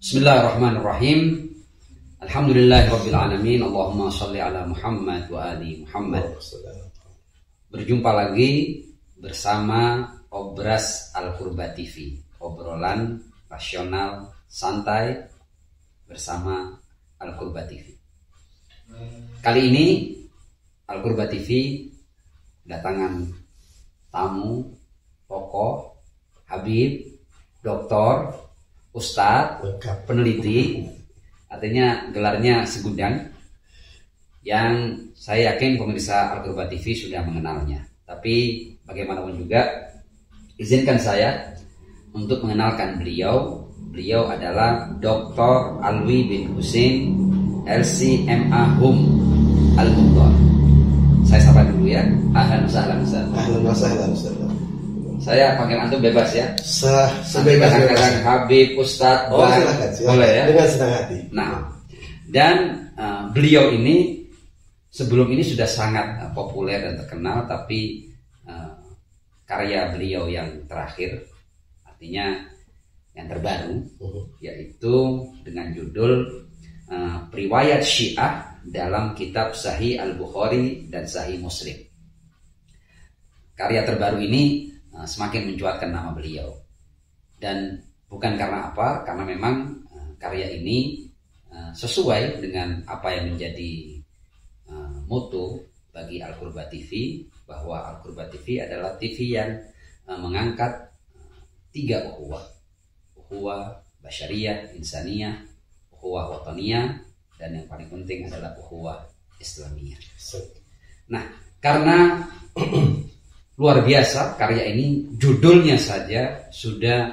Bismillahirrahmanirrahim. Alhamdulillahirabbil alamin. Allahumma shalli ala Muhammad wa ali Muhammad. Berjumpa lagi bersama Obras Al-Qurba TV. Obrolan rasional santai bersama Al-Qurba TV. Kali ini Al-Qurba TV datangan tamu, tokoh, habib, doktor, ustadz, peneliti, artinya gelarnya segudang, yang saya yakin pemirsa Al-Qurba TV sudah mengenalnya. Tapi bagaimanapun juga, izinkan saya untuk mengenalkan beliau. Beliau adalah Dr. Alwi bin Husin LC.MA Hum Al-Mughtar. Saya sapa dulu ya. Ahlan wa sahlan Ustaz. Ahlan wa sahlan Ustaz. Saya panggil antum bebas ya. Sebebas-bebas. Habib, Ustadz, silakan. boleh ya. Dengan senang hati. Nah, dan beliau ini sebelum ini sudah sangat populer dan terkenal, tapi karya beliau yang terakhir, artinya yang terbaru, yaitu dengan judul Riwayat Syiah dalam kitab Sahih Al-Bukhari dan Sahih Muslim. Karya terbaru ini semakin mencuatkan nama beliau, dan bukan karena apa, karena memang karya ini sesuai dengan apa yang menjadi mutu bagi Al-Qurba TV, bahwa Al-Qurba TV adalah TV yang mengangkat tiga ukhuwah basyariyah, insaniyah, ukhuwah wataniyah, dan yang paling penting adalah ukhuwah islamiyah. Nah, karena luar biasa karya ini, judulnya saja sudah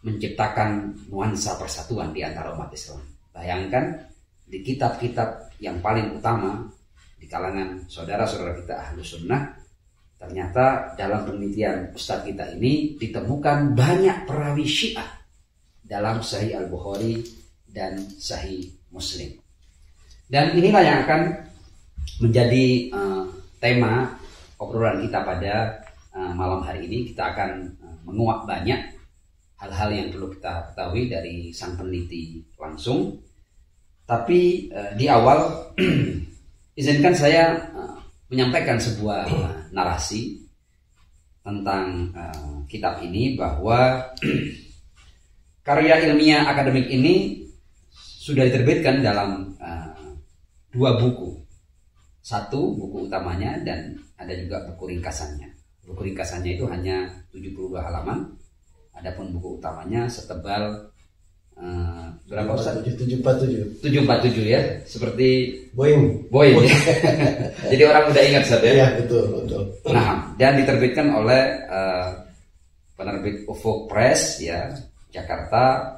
menciptakan nuansa persatuan di antara umat Islam. Bayangkan di kitab-kitab yang paling utama di kalangan saudara-saudara kita Ahlus Sunnah, ternyata dalam penelitian Ustadz kita ini ditemukan banyak perawi Syiah dalam Sahih Al-Bukhari dan Sahih Muslim. Dan inilah yang akan menjadi tema obrolan kita pada malam hari ini. Kita akan menguak banyak hal-hal yang perlu kita ketahui dari sang peneliti langsung. Tapi di awal izinkan saya menyampaikan sebuah narasi tentang kitab ini, bahwa karya ilmiah akademik ini sudah diterbitkan dalam dua buku. Satu buku utamanya, dan ada juga buku ringkasannya. Buku ringkasannya itu hanya 72 halaman. Adapun buku utamanya setebal berapa Ustaz? 747. 747 ya, seperti Boeing. Ya. Jadi orang mudah ingat Ustaz ya. Ya, betul. Nah, dan diterbitkan oleh penerbit Ufuk Press ya, Jakarta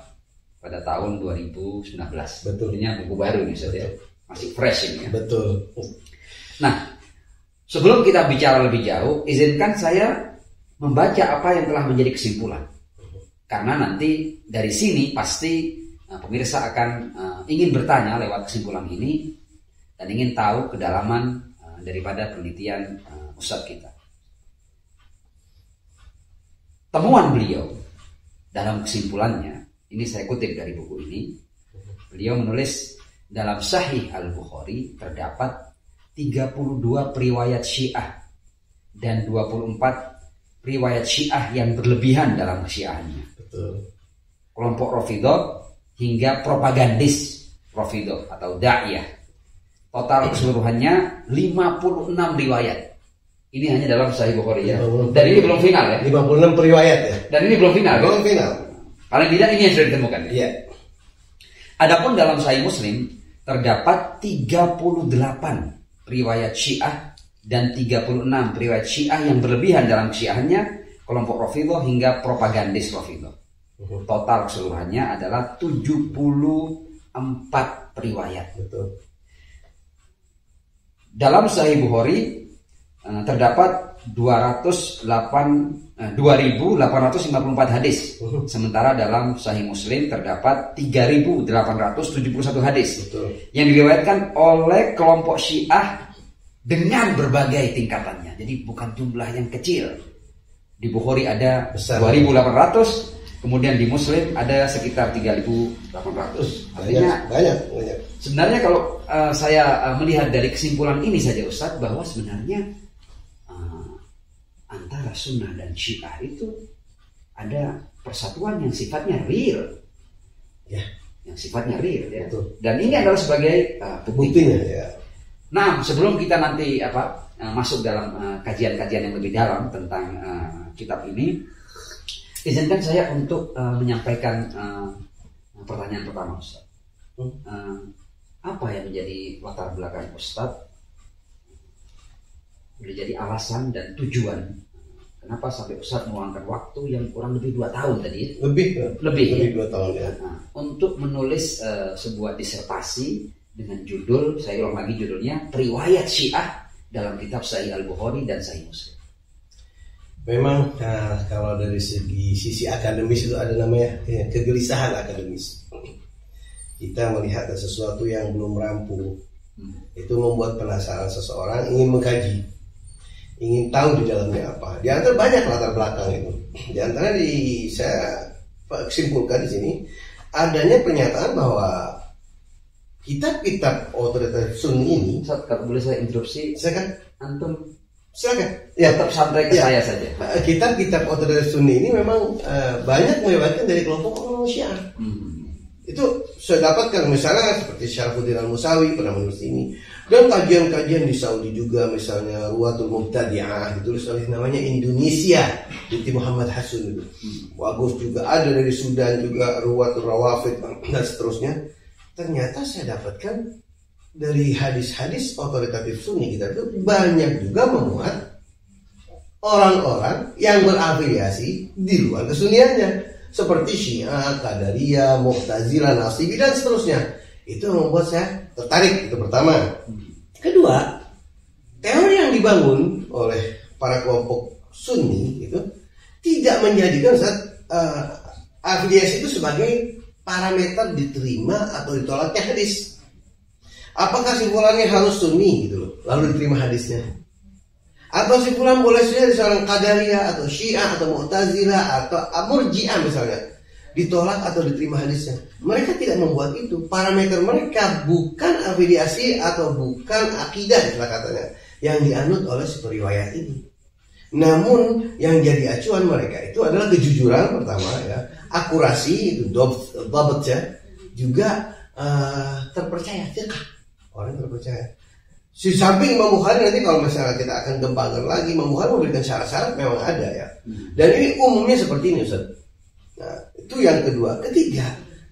pada tahun 2019. Betul. Ini buku baru nih Ustaz ya. Masih fresh ini ya. Betul. Nah, sebelum kita bicara lebih jauh, izinkan saya membaca apa yang telah menjadi kesimpulan. Karena nanti dari sini pasti pemirsa akan ingin bertanya lewat kesimpulan ini, dan ingin tahu kedalaman daripada penelitian Ustadz kita. Temuan beliau dalam kesimpulannya, ini saya kutip dari buku ini. Beliau menulis, dalam Sahih Al-Bukhari terdapat 32 periwayat Syiah dan 24 riwayat Syiah yang berlebihan dalam kesyiahannya. Betul. Kelompok Rafidhah hingga propagandis Rafidhah atau da'iyah. Total keseluruhannya 56 riwayat. Ini hanya dalam Sahih Bukhari ya. Dan ini belum final ya. 56 periwayat ya. Dan ini belum final. Belum final. Paling tidak ini yang sudah ditemukan ya. Iya. Adapun dalam Sahih Muslim terdapat 38 riwayat Syiah dan 36 riwayat Syiah yang berlebihan dalam kesyiahannya, kelompok Rafidhah hingga propagandis Rafidhah. Total keseluruhannya adalah 74 riwayat. Betul. Dalam Sahih Bukhari terdapat 2854 hadis. Sementara dalam Sahih Muslim terdapat 3871 hadis. Betul. Yang diriwayatkan oleh kelompok Syiah dengan berbagai tingkatannya. Jadi bukan jumlah yang kecil. Di Bukhari ada besar. 2800, Kemudian di Muslim ada sekitar 3.800. Artinya banyak. sebenarnya kalau saya melihat dari kesimpulan ini saja Ustadz, bahwa sebenarnya antara Sunnah dan Syiah itu ada persatuan yang sifatnya real, Ya. Yang sifatnya real, ya. Betul. Dan ini adalah sebagai Buktinya, ya. Nah, sebelum kita nanti masuk dalam kajian-kajian yang lebih dalam tentang kitab ini, izinkan saya untuk menyampaikan pertanyaan pertama, Ustaz. Apa yang menjadi latar belakang Ustaz? Boleh jadi alasan dan tujuan kenapa sampai Ustaz meluangkan waktu yang kurang lebih 2 tahun tadi? Lebih 2 tahun ya. Untuk menulis sebuah disertasi dengan judul, saya ulang lagi judulnya, Riwayat Syiah dalam kitab Sahih Al-Bukhari dan Sahih Muslim. Memang kalau dari sisi akademis itu ada namanya kegelisahan akademis. Kita melihat sesuatu yang belum rampung, itu membuat penasaran seseorang, ingin mengkaji, ingin tahu di dalamnya apa. Di antara banyak latar belakang itu. Di antara saya simpulkan di sini adanya pernyataan bahwa kitab-kitab otoritatif Sunni ini, kalau boleh saya interupsi, silakan. antum Silakan. Ya, tetap sampai ke saya saja. Kitab-kitab otoritatif Sunni ini memang banyak melibatkan dari kelompok orang Syiah. Itu saya dapatkan misalnya seperti Syarafuddin Al-Musawi pernah menulis ini, dan kajian-kajian di Saudi juga, misalnya Ruwatul Mubtadi'ah ditulis oleh namanya Indonesia, Diti Muhammad Hasun itu. Bagus juga, ada dari Sudan juga Ruwatul Rawafid dan seterusnya. Ternyata saya dapatkan dari hadis-hadis otoritatif Sunni kita itu banyak juga memuat orang-orang yang berafiliasi di luar kesunniannya, seperti Syiah, Qadariyah, Mu'tazilah, Nasibi dan seterusnya. Itu membuat saya tertarik. Itu pertama. Kedua, teori yang dibangun oleh para kelompok Sunni itu tidak menjadikan afiliasi itu sebagai parameter diterima atau ditolaknya hadis. Apakah simpulannya harus Sunni gitu loh, lalu diterima hadisnya? Atau simpulan boleh saja di seorang Qadariyah atau Syiah atau Mu'tazilah atau Murji'ah misalnya, ditolak atau diterima hadisnya? Mereka tidak membuat itu. Parameter mereka bukan afiliasi atau bukan akidah, istilah katanya, yang dianut oleh si periwayat ini. Namun yang jadi acuan mereka itu adalah kejujuran pertama, ya, akurasi itu dabat ya, juga terpercaya, orang terpercaya. Si samping Imam Bukhari, nanti kalau misalnya kita akan kembangkan lagi, Imam Bukhari memberikan syarat-syarat memang ada ya. Dan ini umumnya seperti ini, Ustaz. Nah, itu yang kedua. Ketiga,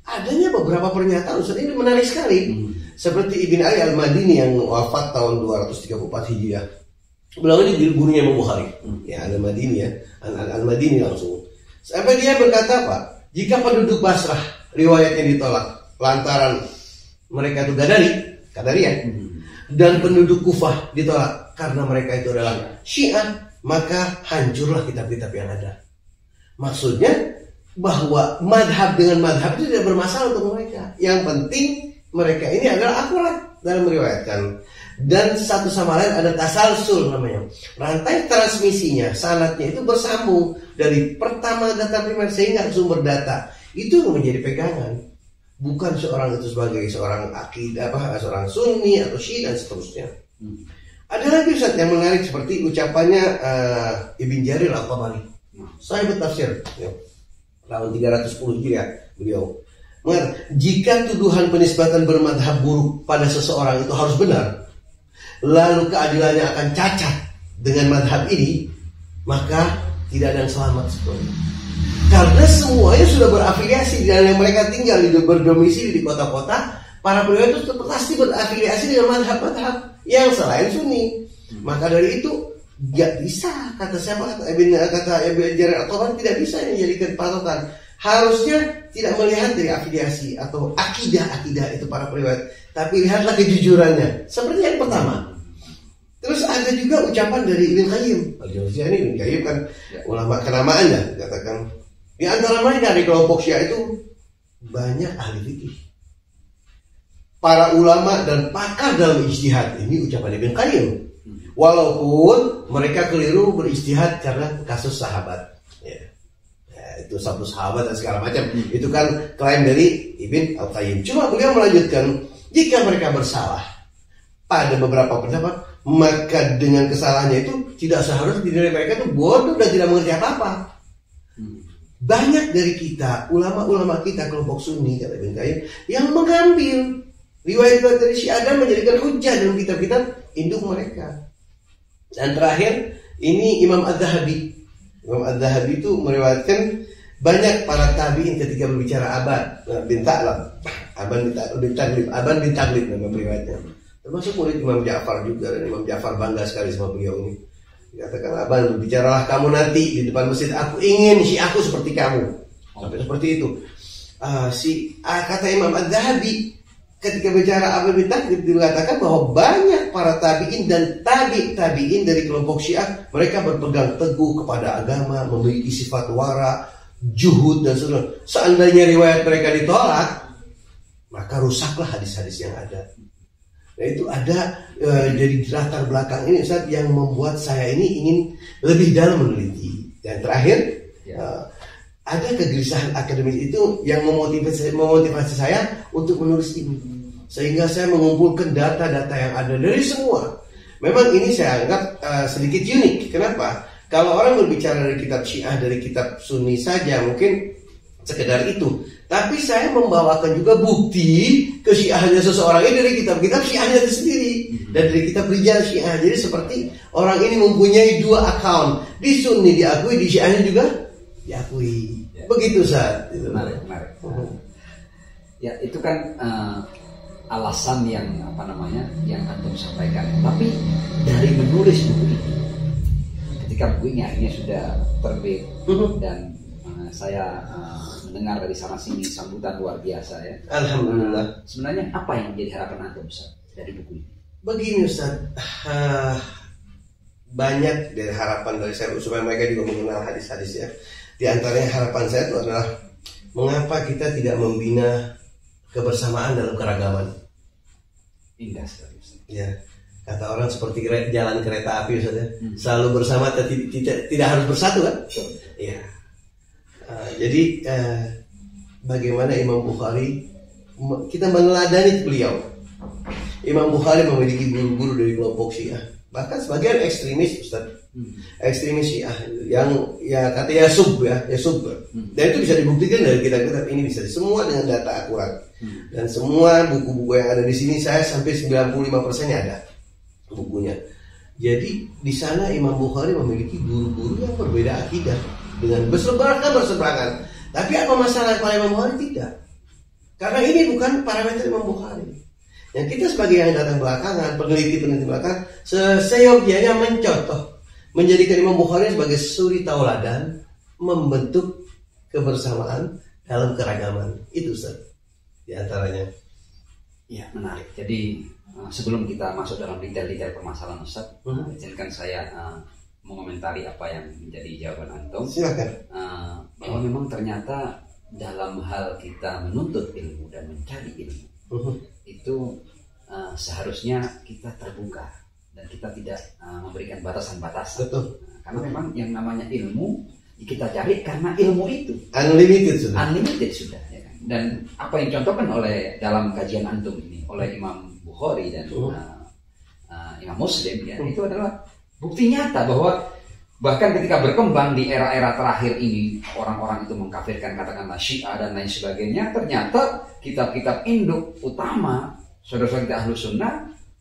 adanya beberapa pernyataan, Ustaz, ini menarik sekali. Seperti Ibn Ali Al-Madini yang wafat tahun 234 Hijriah. Beliau ini gurunya Imam Bukhari. Ya, Al-Madini ya. Al-Madini langsung. Sampai dia berkata apa? Jika penduduk Basrah riwayatnya ditolak lantaran mereka itu Qadariyah, dan penduduk Kufah ditolak karena mereka itu adalah Syiah, maka hancurlah kitab-kitab yang ada. Maksudnya bahwa madhab dengan madhab itu tidak bermasalah untuk mereka. Yang penting mereka ini adalah akurat dalam meriwayatkan. Dan satu sama lain ada tasalsul namanya. Rantai transmisinya, sanadnya itu bersambung dari pertama data primer sehingga sumber data. Itu yang menjadi pegangan. Bukan seorang itu sebagai seorang akidah, seorang Sunni atau Syiah dan seterusnya. Ada lagi Ustaz yang menarik seperti ucapannya Ibn Jarir Al-Tabari. Saya bertafsir ya, tahun 310 Hijriah beliau. Jika tuduhan penisbatan bermadhab buruk pada seseorang itu harus benar, lalu keadilannya akan cacat dengan madhab ini, maka tidak ada yang selamat sebetulnya. Karena semuanya sudah berafiliasi dan yang mereka tinggal berdomisili di kota-kota, para pemimpin itu pasti berafiliasi dengan madhab-madhab yang selain Sunni. Maka dari itu gak bisa, kata Ibn Jarir At-Tabari, tidak bisa dijadikan patokan. Harusnya tidak melihat dari afiliasi atau akidah itu para periwayat, tapi lihatlah kejujurannya. Seperti yang pertama. Terus ada juga ucapan dari Ibn Qayyim. Al-Jauziyah ini Ibn Qayyim kan ulama kenamaannya, katakan di antara mereka di kelompok Syiah itu banyak ahli fikih, para ulama dan pakar dalam ijtihad. Ini ucapan Ibn Qayyim. Walaupun mereka keliru berijtihad karena kasus sahabat. Ya. itu satu sahabat dan segala macam. Itu kan klaim dari Ibn Al-Qayyim. Cuma beliau melanjutkan, jika mereka bersalah pada beberapa pendapat, maka dengan kesalahannya itu tidak seharusnya dinilai mereka itu bodoh dan tidak mengerti apa-apa. Banyak dari kita, ulama-ulama kita kelompok Sunni, kata Ibn Qayyim, yang mengambil riwayat-riwayat dari Syiah dan menjadikan hujah dalam kitab-kitab induk mereka. Dan terakhir, ini Imam Az-Zahabi. Imam Az-Zahabi itu meriwayatkan banyak para tabi'in ketika berbicara Aban bin Ta'lab. Aban bin Taglib nama riwayatnya. Termasuk murid Imam Ja'far juga, dan Imam Ja'far bangga sekali sama beliau ini. Dikatakan, Aban, berbicaralah kamu nanti di depan masjid, aku ingin Syiahku seperti kamu. Sampai seperti itu. Kata Imam Az-Zahabi, ketika bicara Aban bin Taglib, dikatakan bahwa banyak para tabi'in dan tabi'in dari kelompok Syiah, mereka berpegang teguh kepada agama, memiliki sifat wara, juhud dan sebagainya. Seandainya riwayat mereka ditolak, maka rusaklah hadis-hadis yang ada. Nah, itu ada jadi latar belakang ini, Ustaz, yang membuat saya ini ingin lebih dalam meneliti. Dan terakhir, ada kegelisahan akademis itu yang memotivasi saya untuk menulis ini. Sehingga saya mengumpulkan data-data yang ada dari semua. Memang ini saya anggap sedikit unik. Kenapa? Kalau orang berbicara dari kitab Syiah, dari kitab Sunni saja, mungkin sekedar itu. Tapi saya membawakan juga bukti kesyiahnya seseorang ini dari kitab-kitab Syiahnya itu sendiri. Dan dari kitab Rijal Syiah. Jadi seperti orang ini mempunyai dua account. Di Sunni diakui, di Syiahnya juga diakui. Begitu, Ustaz. Menarik. Ya, itu kan alasan yang yang antum sampaikan. Tapi dari menulis buku ini, ketika buku ini akhirnya sudah terbit dan saya mendengar dari sana sini sambutan luar biasa ya. Alhamdulillah. Sebenarnya apa yang menjadi harapan antum, Ustaz, dari buku ini? Begini, Ustaz, banyak dari harapan dari saya supaya mereka juga mengenal hadis-hadis ya. Di antaranya harapan saya itu adalah mengapa kita tidak membina kebersamaan dalam keragaman. Indah sekali, Ustaz. Ya, kata orang seperti jalan kereta api, Ustaz ya. Selalu bersama tidak harus bersatu kan? Iya. Jadi bagaimana Imam Bukhari, kita meneladani beliau. Imam Bukhari memiliki guru-guru dari kelompok Syiah, bahkan sebagian ekstremis, Ustaz. Ekstremis Syiah yang kata Yasub. Dan itu bisa dibuktikan dari kitab-kitab ini, bisa semua dengan data akurat. Dan semua buku-buku yang ada di sini saya sampai 95%-nya ada bukunya. Jadi di sana Imam Bukhari memiliki guru-guru yang berbeda akidah dengan berseberangan. Tapi apa masalah kalau Imam Bukhari tidak? Karena ini bukan parameter Imam Bukhari. Yang kita sebagai yang datang belakangan, peneliti belakang, seyogianya mencontoh, menjadikan Imam Bukhari sebagai suri tauladan, membentuk kebersamaan dalam keragaman. Itu, Ustaz, di antaranya. Ya, menarik. Jadi sebelum kita masuk dalam detail-detail permasalahan, Ustaz, izinkan saya mengomentari apa yang menjadi jawaban antum. Silakan. Bahwa memang ternyata dalam hal kita menuntut ilmu dan mencari ilmu, itu seharusnya kita terbuka dan kita tidak memberikan batasan-batasan. Betul. Karena memang yang namanya ilmu kita cari karena ilmu itu unlimited sudah ya kan? Dan apa yang dicontohkan oleh dalam kajian antum ini oleh Imam Bukhari dan Imam Muslim ya, itu adalah bukti nyata bahwa bahkan ketika berkembang di era-era terakhir ini, orang-orang itu mengkafirkan katakanlah Syiah dan lain sebagainya, ternyata kitab-kitab induk utama saudara-saudara kita Ahlus Sunnah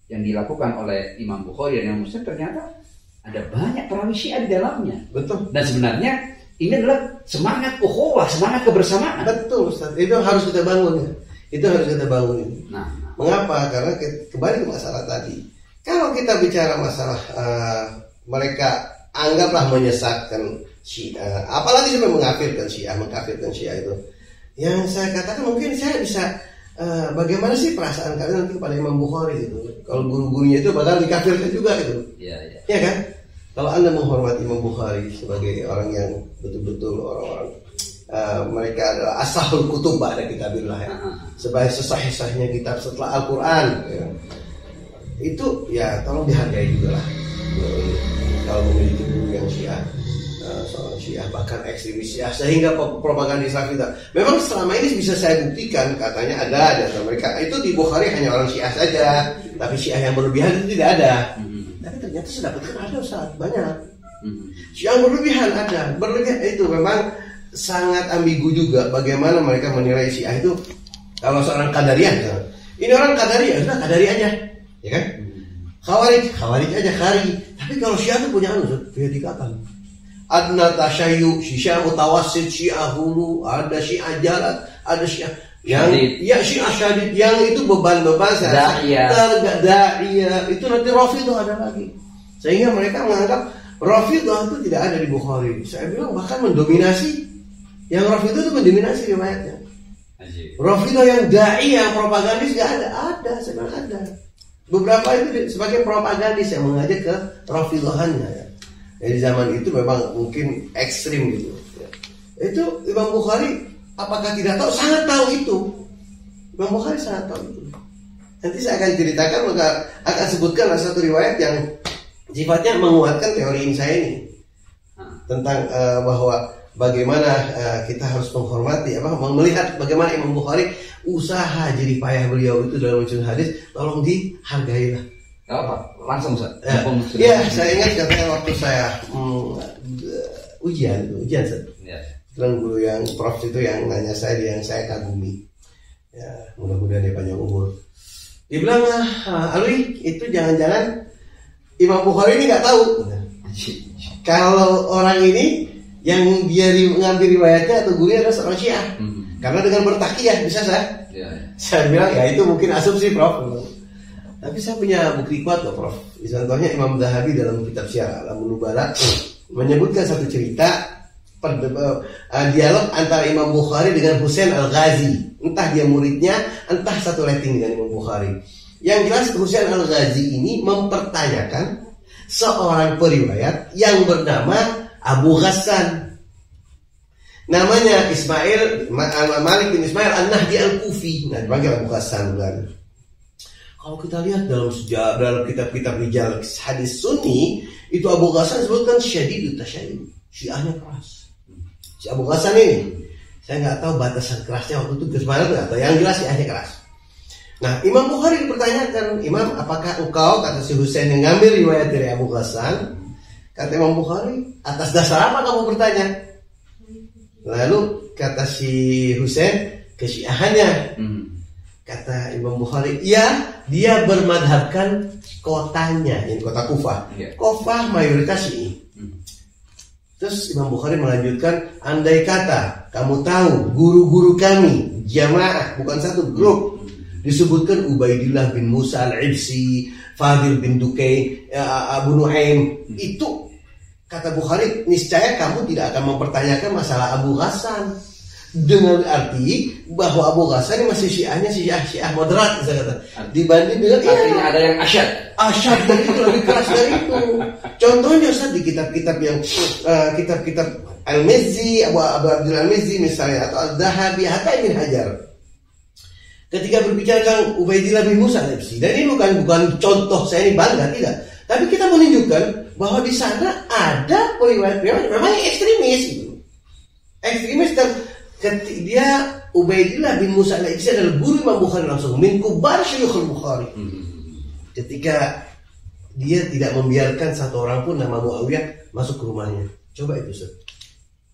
yang dilakukan oleh Imam Bukhari dan Imam Muslim, ternyata ada banyak perawi Syiah di dalamnya. Betul. Dan sebenarnya ini adalah semangat ukhuwah, semangat kebersamaan. Betul, Ustaz. Itu harus kita bangun ya. Itu harus kita bangun ini. Nah, mengapa? Karena kembali ke masalah tadi. Kalau kita bicara masalah mereka anggaplah menyesatkan Syiah, apalagi sampai mengkafirkan Syiah itu. Yang saya katakan mungkin saya bisa bagaimana sih perasaan kalian nanti kepada Imam Bukhari itu? Kalau guru-gurunya itu bakal dikafirkan juga itu. Iya. Ya kan? Kalau Anda menghormati Imam Bukhari sebagai orang yang betul-betul orang-orang mereka adalah ashahul kutub ada kitabillah ya. Sebagai sesah-sahnya kitab setelah Al-Quran ya. Itu ya tolong dihargai juga lah. Kalau memiliki guru yang Syiah seorang Syiah, bahkan ekstremis Syiah, sehingga propagandis kita. Memang selama ini bisa saya buktikan, katanya ada di antara mereka. Itu di Bukhari hanya orang Syiah saja, tapi Syiah yang berlebihan itu tidak ada. Tapi ternyata saya dapatkan ada, Ustaz, banyak. Syiah yang berlebihan ada, berlebihan itu memang sangat ambigu juga. Bagaimana mereka menilai Syiah itu? Kalau seorang Qadariyah, ini orang Qadariyah, sudah Qadari aja, ya kan? Khawarij aja Khari. Tapi kalau Syiah itu punya punya tingkatan. Adna tasyayyu, Syiah mutawassit, Syiah hulu, ada Syiah jalat, ada Syiah yang ya Syiah syadid, yang itu beban-beban da'iyah. Itu nanti Rafidhah ada lagi. Sehingga mereka menganggap Rafidhah itu tidak ada di Bukhari. Saya bilang bahkan mendominasi. Yang Rafidhah itu mendominasi riwayatnya. Rafidhah yang da'iyah, propagandis gak ada. Ada, sebenarnya ada. Beberapa itu sebagai propagandis yang mengajak ke Rafidhahannya ya. Di zaman itu memang mungkin ekstrim gitu ya. Itu Imam Bukhari apakah tidak tahu? Sangat tahu itu. Imam Bukhari sangat tahu itu. Nanti saya akan ceritakan, maka akan sebutkan satu riwayat yang sifatnya menguatkan teori ini saya ini tentang bahwa bagaimana kita harus menghormati melihat bagaimana Imam Bukhari usaha jerih payah beliau itu dalam menyusun hadis, tolong dihargailah. Langsung Ustaz. Ya, saya ingat katanya waktu saya ujian Ustaz. Ya. Guru yang prof itu yang nanya saya, yang saya kagumi. Ya, mudah-mudahan dia panjang umur. Dia bilang, Alwi, itu jangan-jangan Imam Bukhari ini nggak tahu. Kalau orang ini yang dia ngambil riwayatnya atau gurunya adalah seorang Syiah. Karena dengan bertakiyah bisa saya. Saya bilang ya itu mungkin asumsi Prof. Tapi saya punya bukti kuat loh Prof. Contohnya Imam Zahabi dalam kitab Syiar Alamun Nubala menyebutkan satu cerita dialog antara Imam Bukhari dengan Husain Al-Ghazi. Entah dia muridnya, entah satu rating dengan Imam Bukhari. Yang jelas Husain Al-Ghazi ini mempertanyakan seorang periwayat yang bernama Abu Ghassan. Namanya Malik bin Ismail An-Nahdi Al-Kufi. Nah, dipanggil Abu Ghassan bukan. Kalau kita lihat dalam kitab-kitab rijal hadis Sunni, itu Abu Ghassan disebutkan syadidut tasyayyuh. Syiahnya keras. Si Abu Ghassan ini, saya nggak tahu batasan kerasnya waktu itu ke mana tuh, atau yang jelas syiahnya keras. Nah, Imam Bukhari dipertanyakan, Imam, apakah engkau, kata si Husain yang ngambil riwayat dari Abu Ghassan? Kata Imam Bukhari, atas dasar apa kamu bertanya? Lalu kata si Husain, kesyiahannya. Kata Imam Bukhari, ya, dia bermadhabkan kotanya, ini kota Kufah. Kufah mayoritas Syi'i. Terus Imam Bukhari melanjutkan, andai kata kamu tahu guru-guru kami jamaah, bukan satu grup, disebutkan Ubaidillah bin Musa al-Ibsi, Fadil bin Dukain, Abu Nuaim, itu kata Bukhari, niscaya kamu tidak akan mempertanyakan masalah Abu Ghassan. Dengan arti bahwa Abu Ghassan ini masih syiahnya Syiah moderat, saya kata. Dibanding dengan artinya ada yang asyad dan itu lebih keras dari itu. Contohnya Ustaz di kitab-kitab yang kitab-kitab Al-Mizzi, Abu Abdul Al-Mizzi misalnya, atau Al-Dhahabi, Hatta Ibn Hajar. Ketika berbicara tentang Ubaidillah bin Musa al-Ibsi, dan ini bukan contoh saya ini bangga, tidak. Tapi kita menunjukkan bahwa di sana ada periwayat-periwayat memang ekstremis gitu. Ekstremis dan dia Ubaidillah bin Musa al-Ibsi adalah guru Imam Bukhari langsung, min kubar syuyukhul Bukhari. Ketika dia tidak membiarkan satu orang pun nama Muawiyah masuk ke rumahnya. Coba itu Ustaz.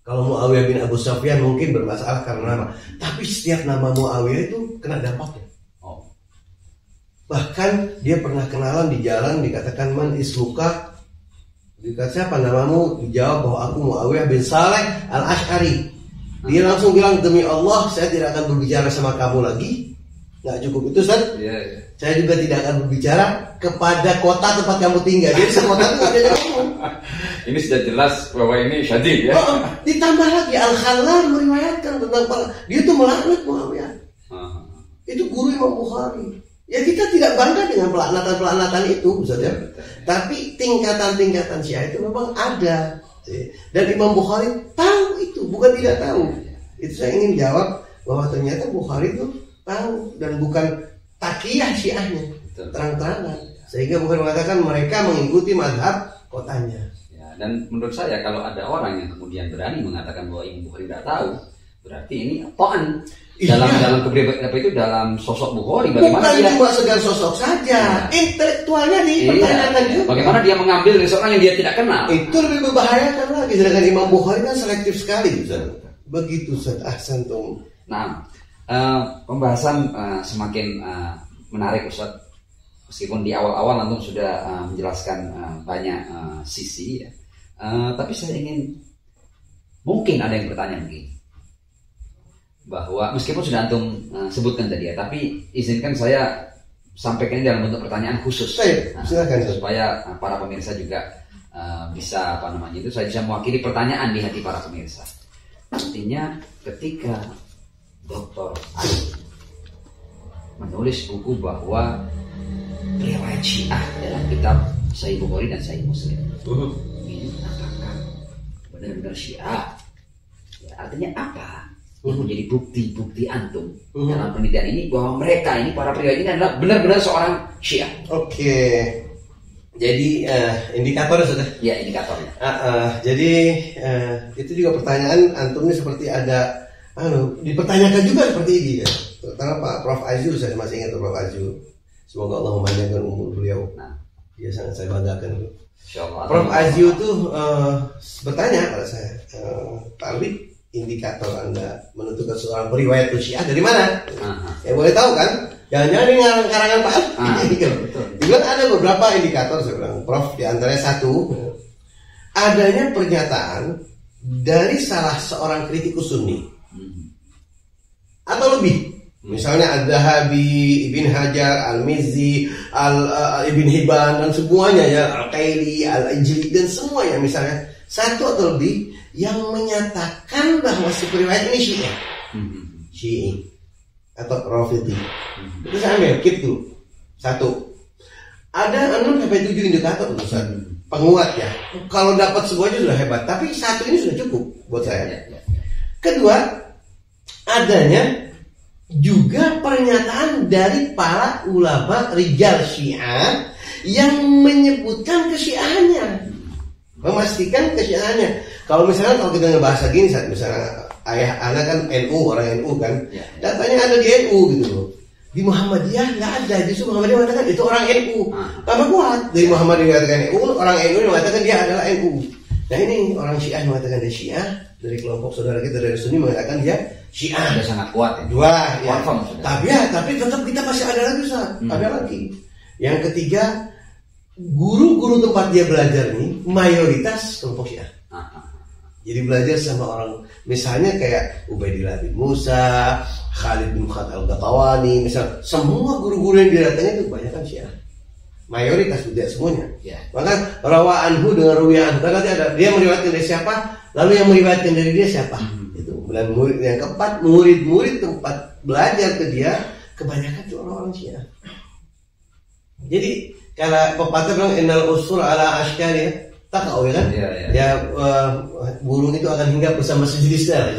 Kalau Muawiyah bin Abu Sufyan mungkin bermasalah karena nama, tapi setiap nama Muawiyah itu kena dampaknya. Bahkan dia pernah kenalan di jalan, dikatakan man ismuka, dikatakan siapa namamu, dijawab bahwa aku Muawiyah bin Saleh al-Ash'ari. Dia langsung bilang, demi Allah saya tidak akan berbicara sama kamu lagi. Nggak cukup itu Ustaz. Saya juga tidak akan berbicara kepada kota tempat kamu tinggal. Jadi sekota itu nggak ada ngomong. Ini sudah jelas bahwa ini syadid ya. Ditambah lagi Al-Khalal meriwayatkan tentang dia itu melaknat Muawiyah. Itu guru Imam Bukhari. Ya kita tidak bangga dengan pelaknatan itu Ustaz ya. Tapi tingkatan-tingkatan Syiah itu memang ada. Dan Imam Bukhari tahu itu, bukan tidak tahu. Itu saya ingin jawab bahwa ternyata Bukhari itu tahu dan bukan takiyah Syiahnya, terang-terangan. Sehingga Bukhari mengatakan mereka mengikuti mazhab kotanya. Dan menurut saya kalau ada orang yang kemudian berani mengatakan bahwa Imam Bukhari tidak tahu, berarti ini apaan? Dalam kepribadian apa itu, dalam sosok Bukhari, bagaimana bukan dia cuma sekedar sosok saja, intelektualnya dipertanyakan juga. Bagaimana dia mengambil dari seorang yang dia tidak kenal? Itu lebih membahayakan lagi. Sedangkan Imam Bukhari kan selektif sekali, Ustaz. Begitu, Ustaz. Ahsantum. Nah, pembahasan semakin menarik, Ustaz. Meskipun di awal-awal antum sudah menjelaskan banyak sisi, ya. Tapi saya ingin, mungkin ada yang bertanya begini, bahwa meskipun sudah antum sebutkan tadi ya, tapi izinkan saya sampaikan ini dalam bentuk pertanyaan khusus. Silakan, supaya para pemirsa juga bisa itu, saya bisa mewakili pertanyaan di hati para pemirsa. Artinya ketika Dr. Ali menulis buku bahwa riwayat Syiah dalam kitab Sahih Bukhari dan Sahih Muslim, ini apakah benar-benar Syiah? Ya, artinya apa yang menjadi bukti antum dalam penelitian ini bahwa mereka ini, para pria ini adalah benar-benar seorang Syiah? Oke. Jadi indikator sudah. Ya, indikatornya. Jadi itu juga pertanyaan antum ini seperti ada dipertanyakan juga seperti ini ya. Terutama Pak Prof Azyu, saya masih ingat Prof Azyu. Semoga Allah memanjangkan umur beliau. Dia sangat saya banggakan. Prof Azyu tuh bertanya pada saya, Pak Ali, indikator Anda menentukan seorang periwayat Syiah dari mana? Ya boleh tahu kan? Jangan-jangan ini karangan Pak Ali. Juga ada beberapa indikator, saya bilang, Prof, di antaranya satu, adanya pernyataan dari salah seorang kritikus Sunni atau lebih. Misalnya Al-Dhahabi, Ibn Hajar, Al-Mizzi, Ibn Hibban, dan semuanya ya, Al-Qaili, Al-Ajli, dan semuanya misalnya satu atau lebih yang menyatakan bahwa si periwayat ini Syi'i atau Rafidhi. Itu saya ambil, keep dulu. Satu. Ada 6 sampai 7 indikator penguat ya. Kalau dapat semuanya sudah hebat, tapi satu ini sudah cukup buat saya. Kedua, adanya juga pernyataan dari para ulama rijal Syiah yang menyebutkan kesyiahannya, memastikan kesyiahannya. Kalau misalnya kita ngebahas gini, saat misalnya ayah anak kan NU, orang NU kan, datanya ada di NU gitu loh. Di Muhammadiyah nggak ada, justru Muhammadiyah mengatakan itu orang NU. Tambah kuat, dari Muhammadiyah mengatakan NU, orang NU mengatakan dia adalah NU. Nah ini orang Syiah mengatakan dia Syiah, dari kelompok saudara kita dari Sunni mengatakan dia Syiah. Sudah sangat kuat ya. Dua, ya. Tapi tetap kita masih ada lagi, ada lagi. Yang ketiga, guru-guru tempat dia belajar ini mayoritas kelompok Syiah. Jadi belajar sama orang, misalnya kayak Ubaidillah bin Musa, Khalid bin Khat al-Ghatawani, misal semua guru-guru yang didatangnya itu kebanyakan Syiah. Mayoritas tidak semuanya. Maka rawa anhu dengan ruwiyah anhu, nanti ada dia meriwayatkan dari siapa, lalu yang meriwayatkan dari dia siapa. Dan murid yang keempat, murid-murid tempat belajar ke dia kebanyakan itu orang-orang Syiah. Jadi kalau pepatah bilang innal usul ala ashkari takau, ya kan? Burung itu akan hinggap bersama sejenisnya.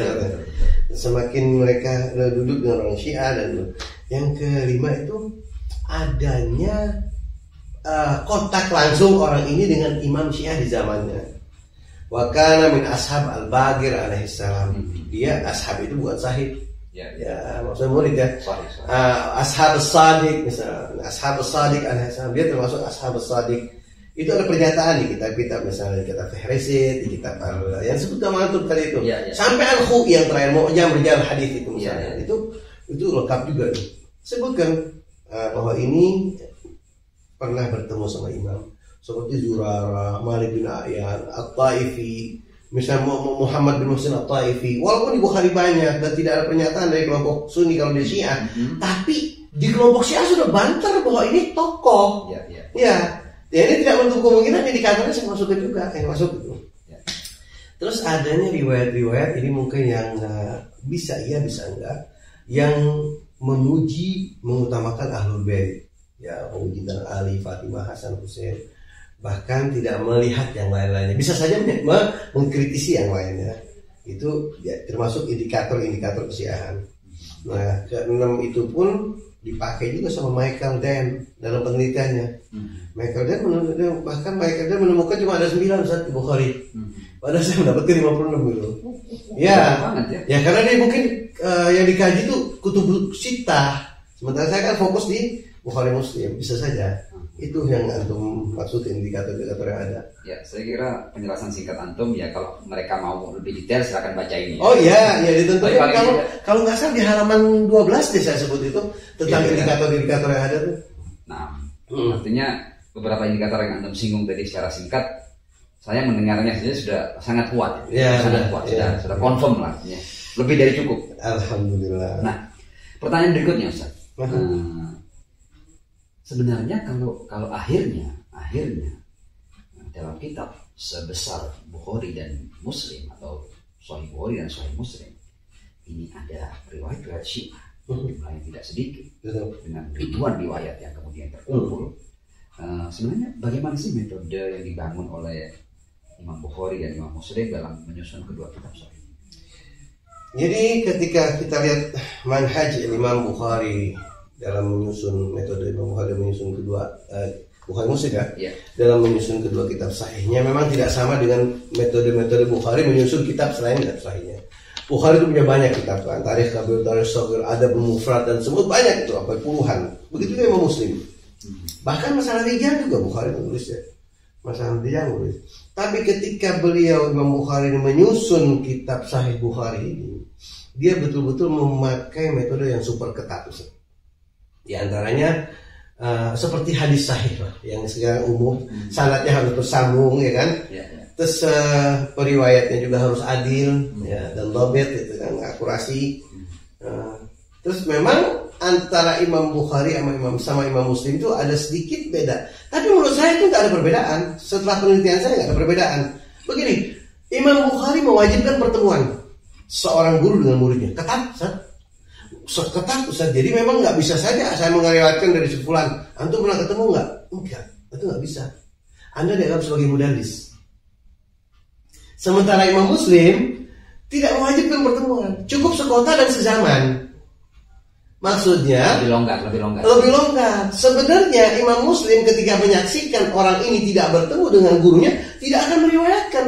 Semakin mereka duduk dengan orang Syiah. Dan yang kelima itu adanya kontak langsung orang ini dengan imam Syiah di zamannya. Wa kana min ashab al-Baqir alaihi salam. Dia ashab itu bukan sahib. Ya, maksudnya murid ya. Ashab as-Sadiq misalnya. Ashab as-Sadiq alaihi salam, dia termasuk ashab as-Sadiq. Itu ada pernyataan di kitab-kitab, misalnya di kitab Fihrisit, di kitab yang sebut nama itu tadi itu. Sampai Al-Khu'i yang terakhir, Mu'jam Rijal Hadits itu misalnya. Itu lengkap juga. Sebutkan bahwa ini pernah bertemu sama imam seperti Zurarah, Malik bin A'yan, At-Taifi, misalnya Muhammad bin Muhsin At-Taifi. Walaupun di Bukhari banyak dan tidak ada pernyataan dari kelompok Sunni kalau dia Syiah, tapi di kelompok Syiah sudah banter bahwa ini tokoh. Ya, ini tidak menutup kemungkinan indikatornya saya masukkan juga, masuk itu. Terus adanya riwayat-riwayat ini mungkin yang bisa iya bisa enggak, yang memuji mengutamakan Ahlul Bait, ya memuji Ali, Fatimah, Hasan, Husain. Bahkan tidak melihat yang lain-lainnya, bisa saja mengkritisi yang lainnya. Itu ya, termasuk indikator-indikator kesyiahan. Nah, keenam itu pun dipakai juga sama Michael Dent dalam penelitiannya. Michael Dent menemukan cuma ada 9 Ustaz di Bukhari. Padahal saya mendapatkan 56 gitu. Ya, ya karena dia mungkin yang dikaji itu kutub sitah. Sementara saya kan fokus di Bukhari Muslim, bisa saja. Itu yang antum maksud indikator-indikator yang ada. Ya, saya kira penjelasan singkat antum ya, kalau mereka mau lebih detail silakan baca ini. Oh iya, ya ditentukan kalau nggak salah di halaman 12 deh saya sebut itu tentang indikator-indikator yang ada tuh. Nah, artinya beberapa indikator yang antum singgung tadi secara singkat, saya mendengarnya saja sudah sangat kuat. Ya, sangat kuat, sudah confirm lah. Ya. Lebih dari cukup. Alhamdulillah. Nah, pertanyaan berikutnya Ustaz. Sebenarnya kalau akhirnya dalam kitab sebesar Bukhari dan Muslim atau Sahih Bukhari dan Sahih Muslim ini ada riwayat Syiah jumlahnya tidak sedikit dengan ribuan riwayat yang kemudian terkumpul. Sebenarnya bagaimana sih metode yang dibangun oleh Imam Bukhari dan Imam Muslim dalam menyusun kedua kitab Sahih? Jadi ketika kita lihat manhaj Imam Bukhari dalam menyusun metode Imam Bukhari menyusun kedua Bukhari Muslim ya, dalam menyusun kedua kitab sahihnya memang tidak sama dengan metode-metode Bukhari menyusun kitab selain kitab sahihnya. Bukhari itu punya banyak kitab kan, Tarikh Kabir, Tarikh Shaghir, Adab Mufrad dan semua banyak itu, apa puluhan. Begitu juga Imam Muslim. Bahkan masalah rijal juga Bukhari menulis ya. Masalah rijal menulis. Tapi ketika beliau Imam Bukhari menyusun kitab Sahih Bukhari ini, dia betul-betul memakai metode yang super ketat. Di antaranya seperti hadis sahih lah, yang sekarang umum, sanadnya harus bersambung ya kan. Terus periwayatnya juga harus adil ya, dan dobet itu kan, akurasi. Terus memang antara Imam Bukhari sama Imam Muslim itu ada sedikit beda. Tapi menurut saya itu nggak ada perbedaan. Setelah penelitian saya nggak ada perbedaan. Begini, Imam Bukhari mewajibkan pertemuan seorang guru dengan muridnya. Ketat Ustaz. Jadi memang nggak bisa saja saya mengariwatkan dari si fulan. Antum pernah ketemu nggak? Enggak, itu nggak bisa. Anda dianggap sebagai mudalis. Sementara Imam Muslim tidak mewajibkan pertemuan, cukup sekota dan sezaman. Maksudnya lebih longgar. Sebenarnya Imam Muslim ketika menyaksikan orang ini tidak bertemu dengan gurunya, tidak akan meriwayatkan.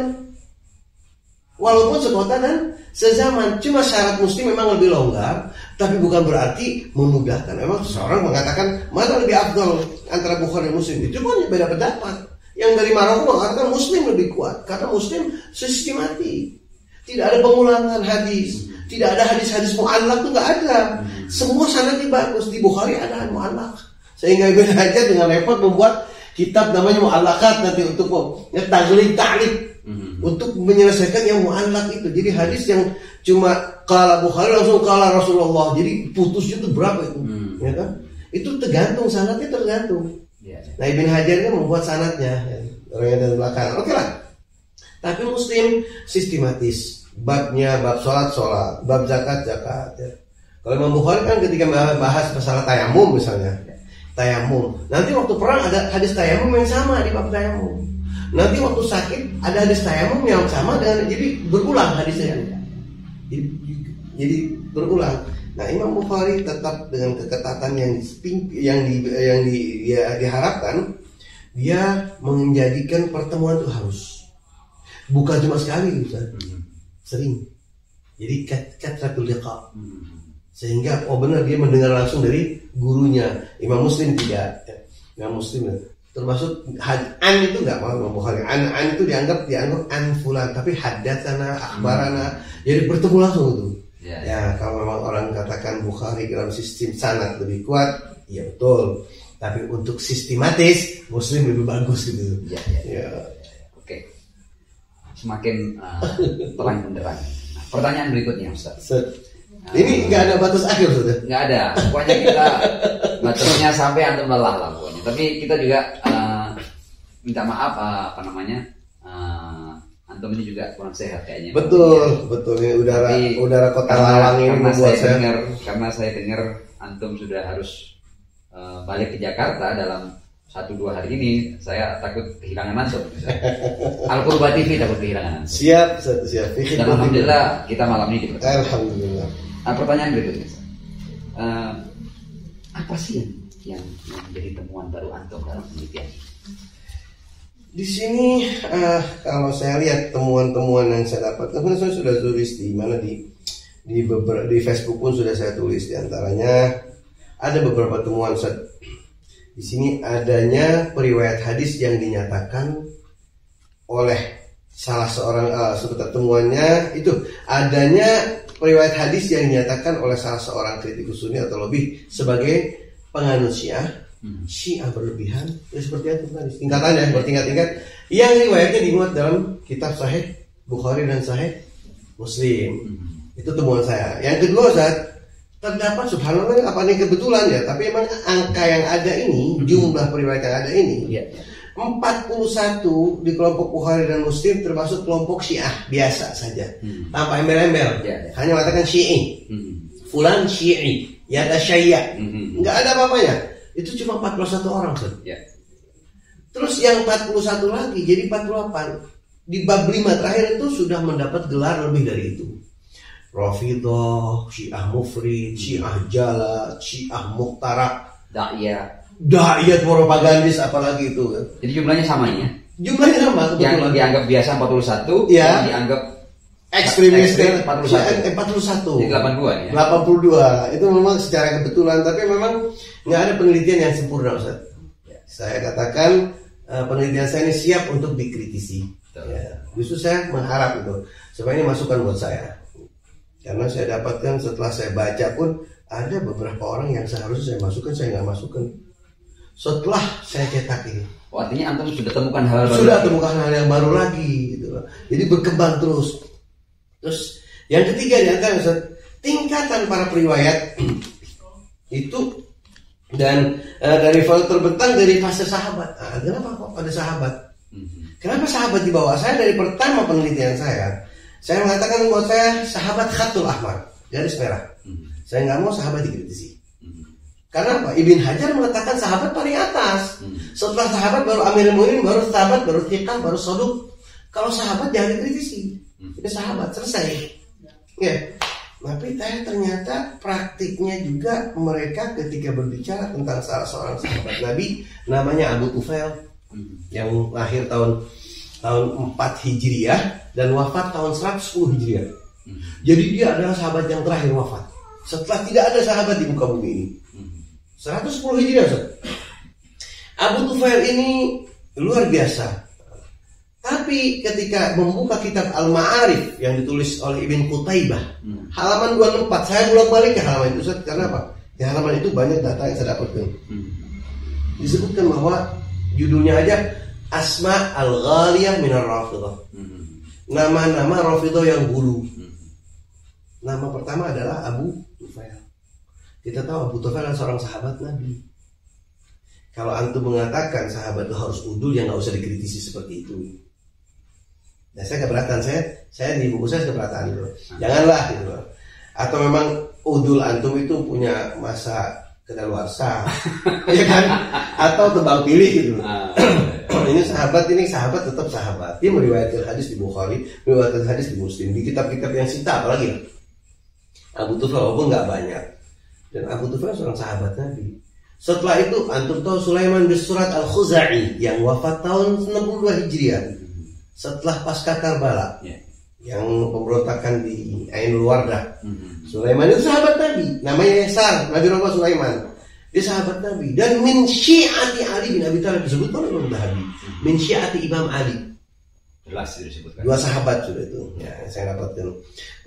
Walaupun sekota dan sezaman, cuma syarat Muslim memang lebih longgar, tapi bukan berarti memudahkan. Memang seseorang mengatakan mana lebih afdal antara Bukhari dan Muslim, itu pun beda pendapat. Yang dari Maroko mengatakan Muslim lebih kuat karena Muslim sistematik, tidak ada pengulangan hadis, tidak ada hadis-hadis mu'allaq, itu nggak ada. Semua sanadnya bagus. Di Bukhari ada mu'allaq, sehingga Ibnu Hajar dengan repot membuat kitab namanya mu'allaqat nanti untuk taglid ta'liq, untuk menyelesaikan yang mu'allaq itu. Jadi hadis yang cuma qala Bukhari langsung qala Rasulullah, jadi putusnya itu berapa itu, ya kan? Itu tergantung sanadnya, tergantung. Nah Ibnu Hajar kan membuat sanadnya, orang yang dari belakang. Oke lah. Tapi Muslim sistematis. Babnya bab sholat, bab zakat. Ya. Kalau Imam Bukhari kan ketika bahas masalah tayamum misalnya, tayamum. Nanti waktu perang ada hadis tayamum yang sama di bab tayamum. Nanti waktu sakit ada hadis tayamum yang sama dengan, jadi berulang hadisnya. Jadi berulang. Nah Imam Bukhari tetap dengan keketatan yang diharapkan, dia menjadikan pertemuan itu harus, bukan cuma sekali, Ustaz. Sering. Jadi katratul liqa. Sehingga benar dia mendengar langsung dari gurunya. Imam Muslim tidak. Imam Muslim termasuk an itu enggak mau Imam Bukhari. An itu dianggap an fulan, tapi haddatsana, akhbarana. Jadi bertemu langsung itu. Ya, kalau memang orang katakan Bukhari dalam sistem sanad lebih kuat, ya betul. Tapi untuk sistematis Muslim lebih bagus gitu. Ya. Oke. Semakin terang benderang. Nah, pertanyaan berikutnya Ustaz. Ini nggak ada batas akhir Ustaz. Nggak ada. Pokoknya kita batasnya sampai antum lelah lah pokoknya. Tapi kita juga minta maaf antum ini juga kurang sehat kayaknya. Betul. Ini udara kota Lawang ini membuat saya karena saya dengar antum sudah harus balik ke Jakarta dalam 1-2 hari ini, saya takut kehilangan antum. Al-Qurba TV takut kehilangan antum. Siap. Dan alhamdulillah kita malam ini dipercaya. Alhamdulillah. Nah, pertanyaan berikutnya. Apa sih yang menjadi temuan baru antum dalam penelitian ini? Di sini kalau saya lihat temuan-temuan yang saya dapatkan, saya sudah tulis di mana di Facebook pun sudah saya tulis. Di antaranya ada beberapa temuan Ustaz. Di sini adanya periwayat hadis yang dinyatakan oleh salah seorang sebentar temuannya itu adanya periwayat hadis yang dinyatakan oleh salah seorang kritikus sunni atau lebih sebagai penganut Syiah berlebihan, ya seperti itu kan tingkatannya bertingkat-tingkat yang riwayatnya dimuat dalam kitab Sahih Bukhari dan Sahih Muslim. Itu temuan saya. Yang kedua Ustaz, terdapat subhanallah apa ini kebetulan ya, tapi memang angka yang ada ini, jumlah periwayat yang ada ini 41 di kelompok Bukhari dan Muslim termasuk kelompok Syiah biasa saja, tanpa embel-embel, hanya mengatakan Syi'i, fulan Syi'i, ya ada Syai'a, nggak ada apa-apanya. Itu cuma 41 orang Ustaz. Terus yang 41 lagi jadi 48 di bab 5 terakhir itu sudah mendapat gelar lebih dari itu. Rafidhah, Syiah Mufrid, Syiah Jala, Syiah Muqtara, Da'iyat propagandis apalagi itu. Jadi jumlahnya sama ya? Jumlahnya sama kebetulan. Yang dianggap biasa 41, yang dianggap ekstremis 41. 41. Jadi 82 ya? 82. Itu memang secara kebetulan, tapi memang nggak ada penelitian yang sempurna Ustaz. Saya katakan penelitian saya ini siap untuk dikritisi. Justru saya mengharap itu supaya ini masukan buat saya. Karena saya dapatkan setelah saya baca pun ada beberapa orang yang seharusnya saya masukkan, saya nggak masukkan. Setelah saya cetak ini. Artinya antum sudah temukan hal baru. Sudah temukan hal yang baru lagi, gitu. Jadi berkembang terus. Terus yang ketiga nih kan tingkatan para periwayat itu dan dari terbentang dari fase sahabat. Kenapa kok ada sahabat? Kenapa sahabat dibawa? Saya dari pertama penelitian saya mengatakan buat saya sahabat khatul ahmar, garis merah. Saya nggak mau sahabat dikritisi. Karena apa? Ibn Hajar mengatakan sahabat paling atas. Setelah sahabat baru Amirul Mukminin, baru sahabat, baru thiqah, baru saduq. Kalau sahabat jangan dikritisi. Itu sahabat selesai. Ya. Tapi ternyata praktiknya juga mereka ketika berbicara tentang salah seorang sahabat Nabi namanya Abu Tufail yang lahir tahun 4 Hijriah dan wafat tahun 110 Hijriah. Jadi dia adalah sahabat yang terakhir wafat. Setelah tidak ada sahabat di muka bumi ini. 110 Hijriah. Abu Tufail ini luar biasa. Tapi ketika membuka kitab Al-Ma'arif yang ditulis oleh Ibn Qutaibah, halaman 24, saya bolak-balik ke halaman itu Ustaz, karena apa? Di halaman itu banyak data yang saya dapatkan. Disebutkan bahwa judulnya aja Asma Al-Ghaliyah Minar Rafidhah. Nama-nama Rafidhah yang hulu. Nama pertama adalah Abu Tufail. Kita tahu Abu Tufail adalah seorang sahabat Nabi. Kalau antum mengatakan sahabat itu harus udul, ya nggak usah dikritisi seperti itu. Nah, saya keberatan, saya di buku saya keberatan gitu. Janganlah gitu. Atau memang udul antum itu punya masa kedaluarsa, ya kan? Atau tebang pilih gitu. Ini sahabat tetap sahabat. Dia meriwayatkan hadis di Bukhari, meriwayatkan hadis di Muslim, di kitab-kitab yang sita apalagi. Abu Tufail walaupun nggak banyak. Dan Abu Tufail seorang sahabat Nabi. Setelah itu antum tahu Sulaiman bin Surat Al-Khuzai yang wafat tahun 62 Hijriah. Setelah pasca Karbala, yang pemberontakan di Ainul Wardah. Sulaiman itu sahabat Nabi, namanya Yasar, Nabi Muhammad Sulaiman. Dia sahabat Nabi dan min syi'ati Ali bin Abi Thalib disebut oleh Imam Dhahabi. Min syi'ati Imam Ali. Jelas disebutkan. 2 sahabat sudah itu. Ya, saya dapatkan.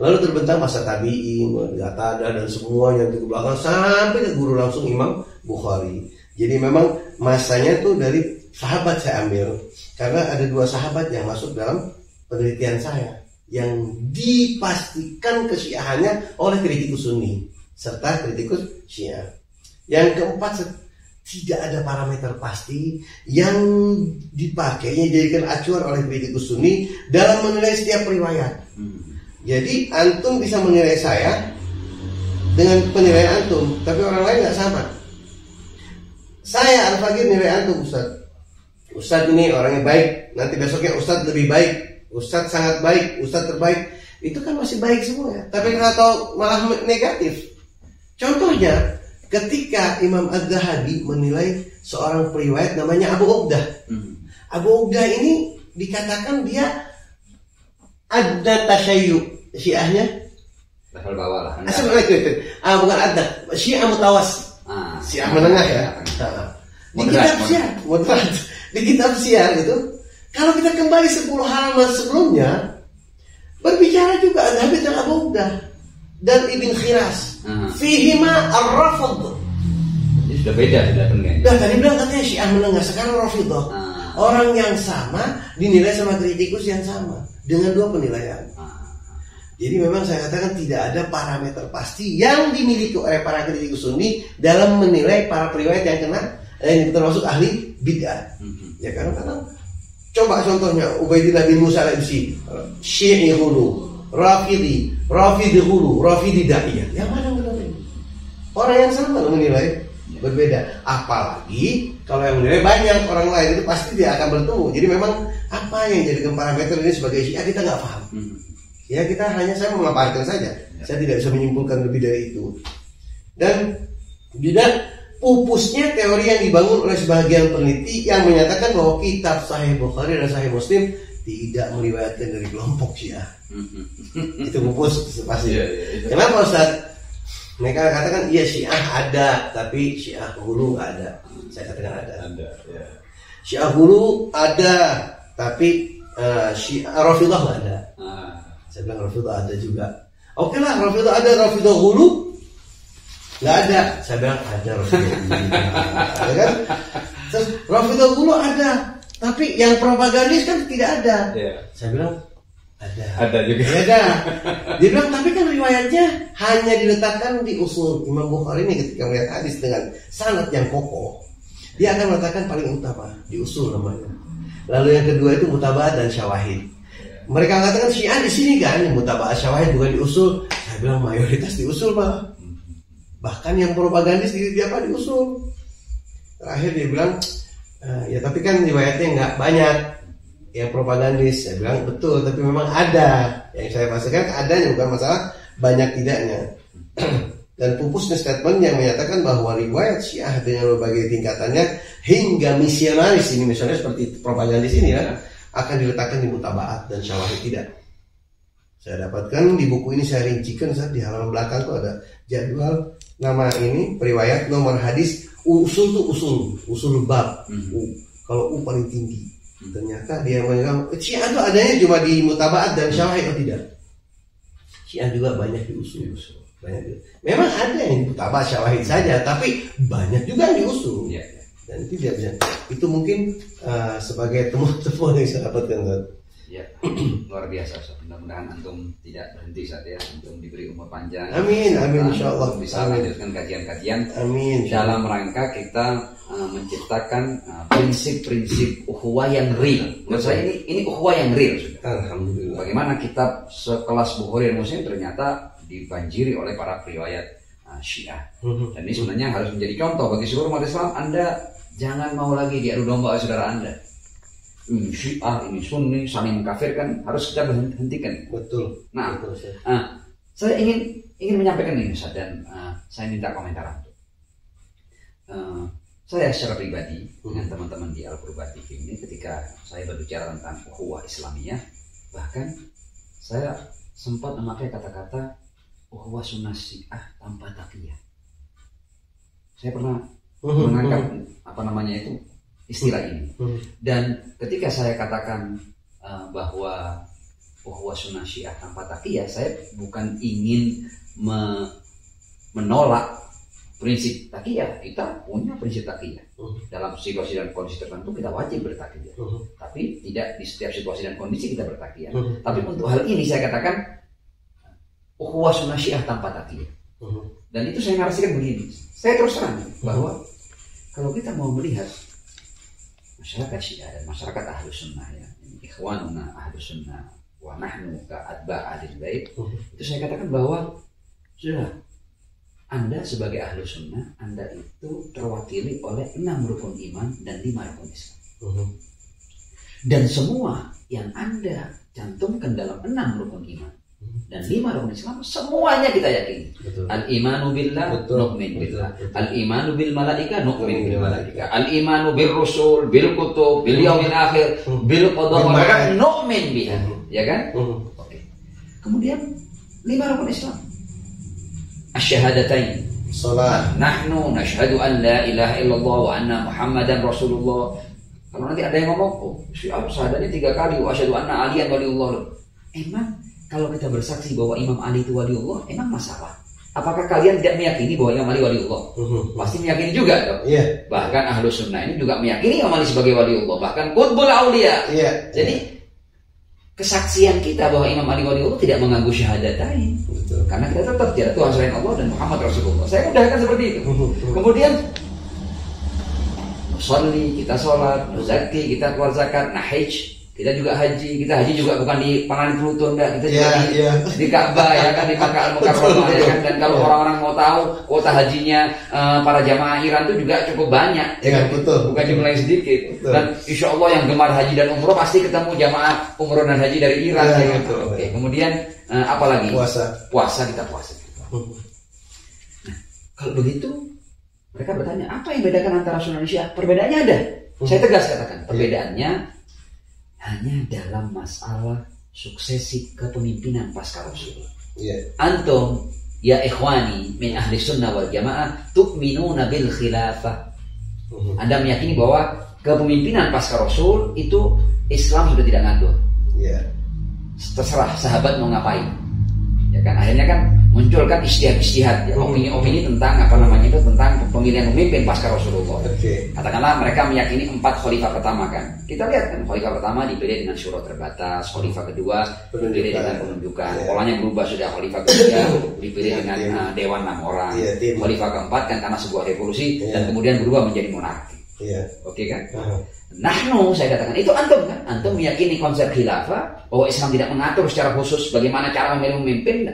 Lalu terbentang masa tabi'in, Qatada dan semuanya di belakang sampai ke guru langsung Imam Bukhari. Jadi memang masanya tuh dari sahabat saya ambil. Karena ada 2 sahabat yang masuk dalam penelitian saya yang dipastikan kesyiahannya oleh kritikus Sunni serta kritikus Syiah. Yang keempat, tidak ada parameter pasti yang dipakainya dijadikan acuan oleh kritikus Sunni dalam menilai setiap riwayat. Jadi antum bisa menilai saya dengan penilaian antum, tapi orang lain nggak sama. Saya Al-Faqih nilai antum, Ustaz ini orangnya baik, nanti besoknya Ustaz lebih baik, Ustaz sangat baik, Ustaz terbaik. Itu kan masih baik semua ya. Tapi kalau malah negatif. Contohnya, ketika Imam Az-Zahabi menilai seorang periwayat namanya Abu Uqdah. Abu Uqdah ini dikatakan dia ada tasyayyu, Syiahnya level bawah lah. Bukan ada, Syiah mutawas. Syiah menengah ya. Di kitab Syiah, di kitab Syiah itu, kalau kita kembali 10 halaman sebelumnya, berbicara juga ada Habib dan Abu Uqdah dan Ibn Khiras. Fihima ar-rafd. Jadi sudah beda, sudah pengen. Dan tadi bilang katanya Syiah menengah, sekarang Rafidhah. Orang yang sama dinilai sama kritikus yang sama dengan 2 penilaian. Jadi memang saya katakan tidak ada parameter pasti yang dimiliki oleh para kritikus Sunni dalam menilai para periwayat yang termasuk ahli bid'ah. Ya kadang-kadang coba contohnya Ubaidillah bin Musa al-Absi, Syi'i hulu, Rafidi hulu, Rafidi da'iyah. Yang mana benar ini? Orang yang sama menilai berbeda. Apalagi kalau yang menilai banyak orang lain, itu pasti dia akan bertemu. Jadi memang apa yang jadikan parameter ini sebagai Syiah kita nggak paham. Ya saya memaparkan saja. Saya tidak bisa menyimpulkan lebih dari itu. Dan juga pupusnya teori yang dibangun oleh sebagian peneliti yang menyatakan bahwa kitab Sahih Bukhari dan Sahih Muslim tidak meriwayatkan dari kelompok Syiah. Itu pupus pasti. Kenapa Ustaz? Mereka katakan iya Syiah ada, tapi Syiah hulu nggak ada. Saya katakan ada. Syiah hulu ada, tapi Syiah Rafidhah nggak ada. Saya bilang Rafidhah ada juga. Oke lah, Rafidhah ada, Rafidhah hulu nggak ada. Saya bilang ada Rafidhah hulu. Ya kan? Terus Rafidhah hulu ada, tapi yang propagandis kan tidak ada. Saya bilang ada juga. Ada. Dia bilang tapi kan riwayatnya hanya diletakkan di usul. Imam Bukhari ini ketika melihat hadis dengan sanad yang kokoh, dia akan meletakkan paling utama di usul namanya. Lalu yang kedua itu mutaba'at dan syawahid. Mereka katakan Syiah di sini kan, mutaba'at syawahid bukan di usul. Saya bilang mayoritas di usul Pak. Bahkan yang propagandis di apa di usul. Terakhir dia bilang ya tapi kan riwayatnya nggak banyak yang propagandis. Saya bilang betul, tapi memang ada. Yang saya maksudkan adanya, bukan masalah banyak tidaknya. Dan pupusnya statement yang menyatakan bahwa riwayat Syiah dengan berbagai tingkatannya hingga misionaris, ini misalnya seperti propagandis ini ya, akan diletakkan di mutaba'at dan syawahid tidak. Saya dapatkan di buku ini, saya rincikan di halaman belakang tuh ada jadwal nama ini periwayat nomor hadis, usul tuh usul bab. Kalau paling tinggi. Ternyata dia mengatakan Syiah itu adanya cuma di mutaba'at dan syawahid atau tidak. Syiah juga banyak di usul. Banyak juga. Memang ada yang di mutaba'at syawahid saja, tapi banyak juga yang di usul. Dan itu tidak bisa. Itu mungkin sebagai temuan yang saya dapatkan. Ya, luar biasa. Mudah-mudahan antum tidak berhenti saat ya, antum diberi umur panjang. Amin, insyaallah. Bisa melanjutkan kajian-kajian. Amin. Dalam rangka kita menciptakan prinsip-prinsip ukhuwah yang real. Menurut saya ini ukhuwah yang real. Alhamdulillah. Bagaimana kitab sekelas Bukhari dan Muslim ternyata dibanjiri oleh para periwayat Syiah. Dan ini sebenarnya harus menjadi contoh bagi seluruh umat Islam. Anda jangan mau lagi diadu domba oleh saudara Anda. Ini Syiah, ini Sunni, saling mengkafirkan, harus kita hentikan. Betul. Nah, saya ingin menyampaikan ini Ustaz, dan saya minta komentar antum. Saya secara pribadi dengan teman-teman di Al-Qurbat TV ini, ketika saya berbicara tentang ukhuwah Islamiyah, bahkan saya sempat memakai kata-kata ukhuwah sunnah Syiah tanpa taqiyah. Saya pernah mengangkat istilah ini. Dan ketika saya katakan bahwa ukhuwah sunnah Syiah tanpa taqiyah, saya bukan ingin menolak prinsip taqiyah. Kita punya prinsip taqiyah. Dalam situasi dan kondisi tertentu kita wajib bertaqiyah. Tapi tidak di setiap situasi dan kondisi kita bertaqiyah. Tapi untuk hal ini saya katakan ukhuwah sunnah Syiah tanpa taqiyah. Dan itu saya narasikan begini. Saya terus terang bahwa kalau kita mau melihat masyarakat Syiah dan masyarakat Ahlus Sunnah, ya, ikhwanuna Ahlus Sunnah wa nahnu ka'atba' ahlil bait, itu saya katakan bahwa sudah, Anda sebagai Ahlus Sunnah, Anda itu terwakili oleh 6 rukun iman dan 5 rukun Islam. Dan semua yang Anda cantumkan dalam 6 rukun iman Dan 5 rukun Islam semuanya kita yakini. Al-imanu billah, nu'min billah. Al-imanu bil malaika, nu'min bil malaika. Al-imanu bil rusul, bil kutub, bil yaumil akhir, bil qada wal qadar, nu'min biha. Ya kan? Oke. Kemudian 5 rukun Islam. Asyhadatain. Salat. Nahnu nashhadu an la ilaha illallah wa anna Muhammadan Rasulullah. Kalau nanti ada yang ngomong, oh, syahadatnya 3 kali, wa asyhadu anna Aliyan waliullah. Emang kalau kita bersaksi bahwa Imam Ali itu waliullah, emang masalah? Apakah kalian tidak meyakini bahwa Imam Ali waliullah? Pasti meyakini juga dong. Bahkan Ahlus Sunnah ini juga meyakini Imam Ali sebagai waliullah, bahkan qutbul auliya. Jadi kesaksian kita bahwa Imam Ali waliullah tidak mengganggu syahadatain. Karena kita tetap tiada Tuhan selain Allah dan Muhammad Rasulullah. Saya mudahkan seperti itu. Kemudian sholli, kita sholat, zaki, kita keluar zakat, hajj, kita juga haji. Kita haji juga bukan di Panganan Pluton, enggak. Kita juga di Ka'bah, ya kan, di Makkah Al-Mukarramah, ya kan. Dan kalau orang-orang mau tahu kuota hajinya para jamaah Iran itu juga cukup banyak, ya kan? Bukan jumlah yang sedikit. Dan insya Allah yang gemar haji dan umroh pasti ketemu jamaah umroh dan haji dari Iran, ya gitu. Oke. Kemudian apalagi? Puasa kita puasa. Nah, kalau begitu mereka bertanya, apa yang bedakan antara Sunnah dan Syiah? Perbedaannya ada. Saya tegas katakan, perbedaannya hanya dalam masalah suksesi kepemimpinan pasca Rasul. Antum ya ikhwani min ahli sunnah wal jamaah tu'minuna bil khilafah. Anda meyakini bahwa kepemimpinan pasca Rasul itu Islam sudah tidak ngatur. Terserah sahabat mau ngapain. Ya kan, akhirnya kan muncul kan istihad-istihad, ya, opini-opini tentang apa namanya itu, tentang pemilihan pemimpin pasca Rasulullah. Katakanlah mereka meyakini 4 khalifah pertama kan. Kita lihat kan, khalifah pertama dipilih dengan syuro terbatas, khalifah kedua dipilih dengan penunjukan. Polanya berubah sudah, khalifah ketiga dipilih dengan dewan 6 orang. Khalifah keempat kan karena sebuah revolusi dan kemudian berubah menjadi monarki. Oke kan? Nahnu, saya katakan itu antum kan, antum meyakini konsep khilafah bahwa Islam tidak mengatur secara khusus bagaimana cara memilih pemimpin.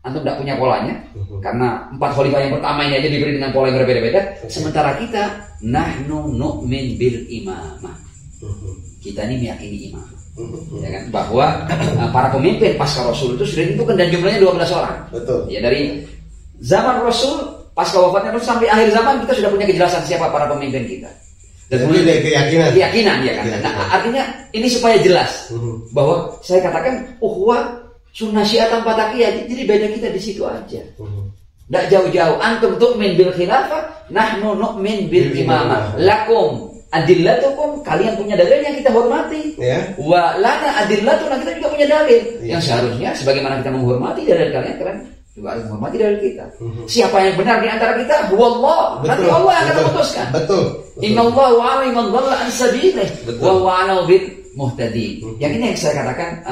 Antum tidak punya polanya karena 4 khalifah yang pertama ini aja diberi dengan pola yang berbeda-beda. Sementara kita nahnu nu'min bil imamah, kita ini meyakini imamah, ya kan, bahwa para pemimpin pasca Rasul itu sudah ditentukan dan jumlahnya 12 orang. Ya, dari zaman Rasul pasca wafatnya Rasul sampai akhir zaman kita sudah punya kejelasan siapa para pemimpin kita. Dan kemudian keyakinan ya kan. Nah, artinya ini supaya jelas bahwa saya katakan uhwah Sunnah Syiah tanpa taqiyah, jadi beda kita di situ aja. Tidak jauh-jauh. Antum tu'min bil khilafah, nahnu nu'min bil imamah. Lakum adillatukum, kalian punya dalil yang kita hormati. Wa lana adillatuna, kita juga punya dalil. Yang seharusnya sebagaimana kita menghormati dalil kalian, kalian juga harus menghormati dalil kita. Siapa yang benar di antara kita? Huwallah. Nanti Allah akan memutuskan. Innallaha wa'ala man dhalla an sabilihi wa huwa 'ala bil muhtadin. Yang ini yang saya katakan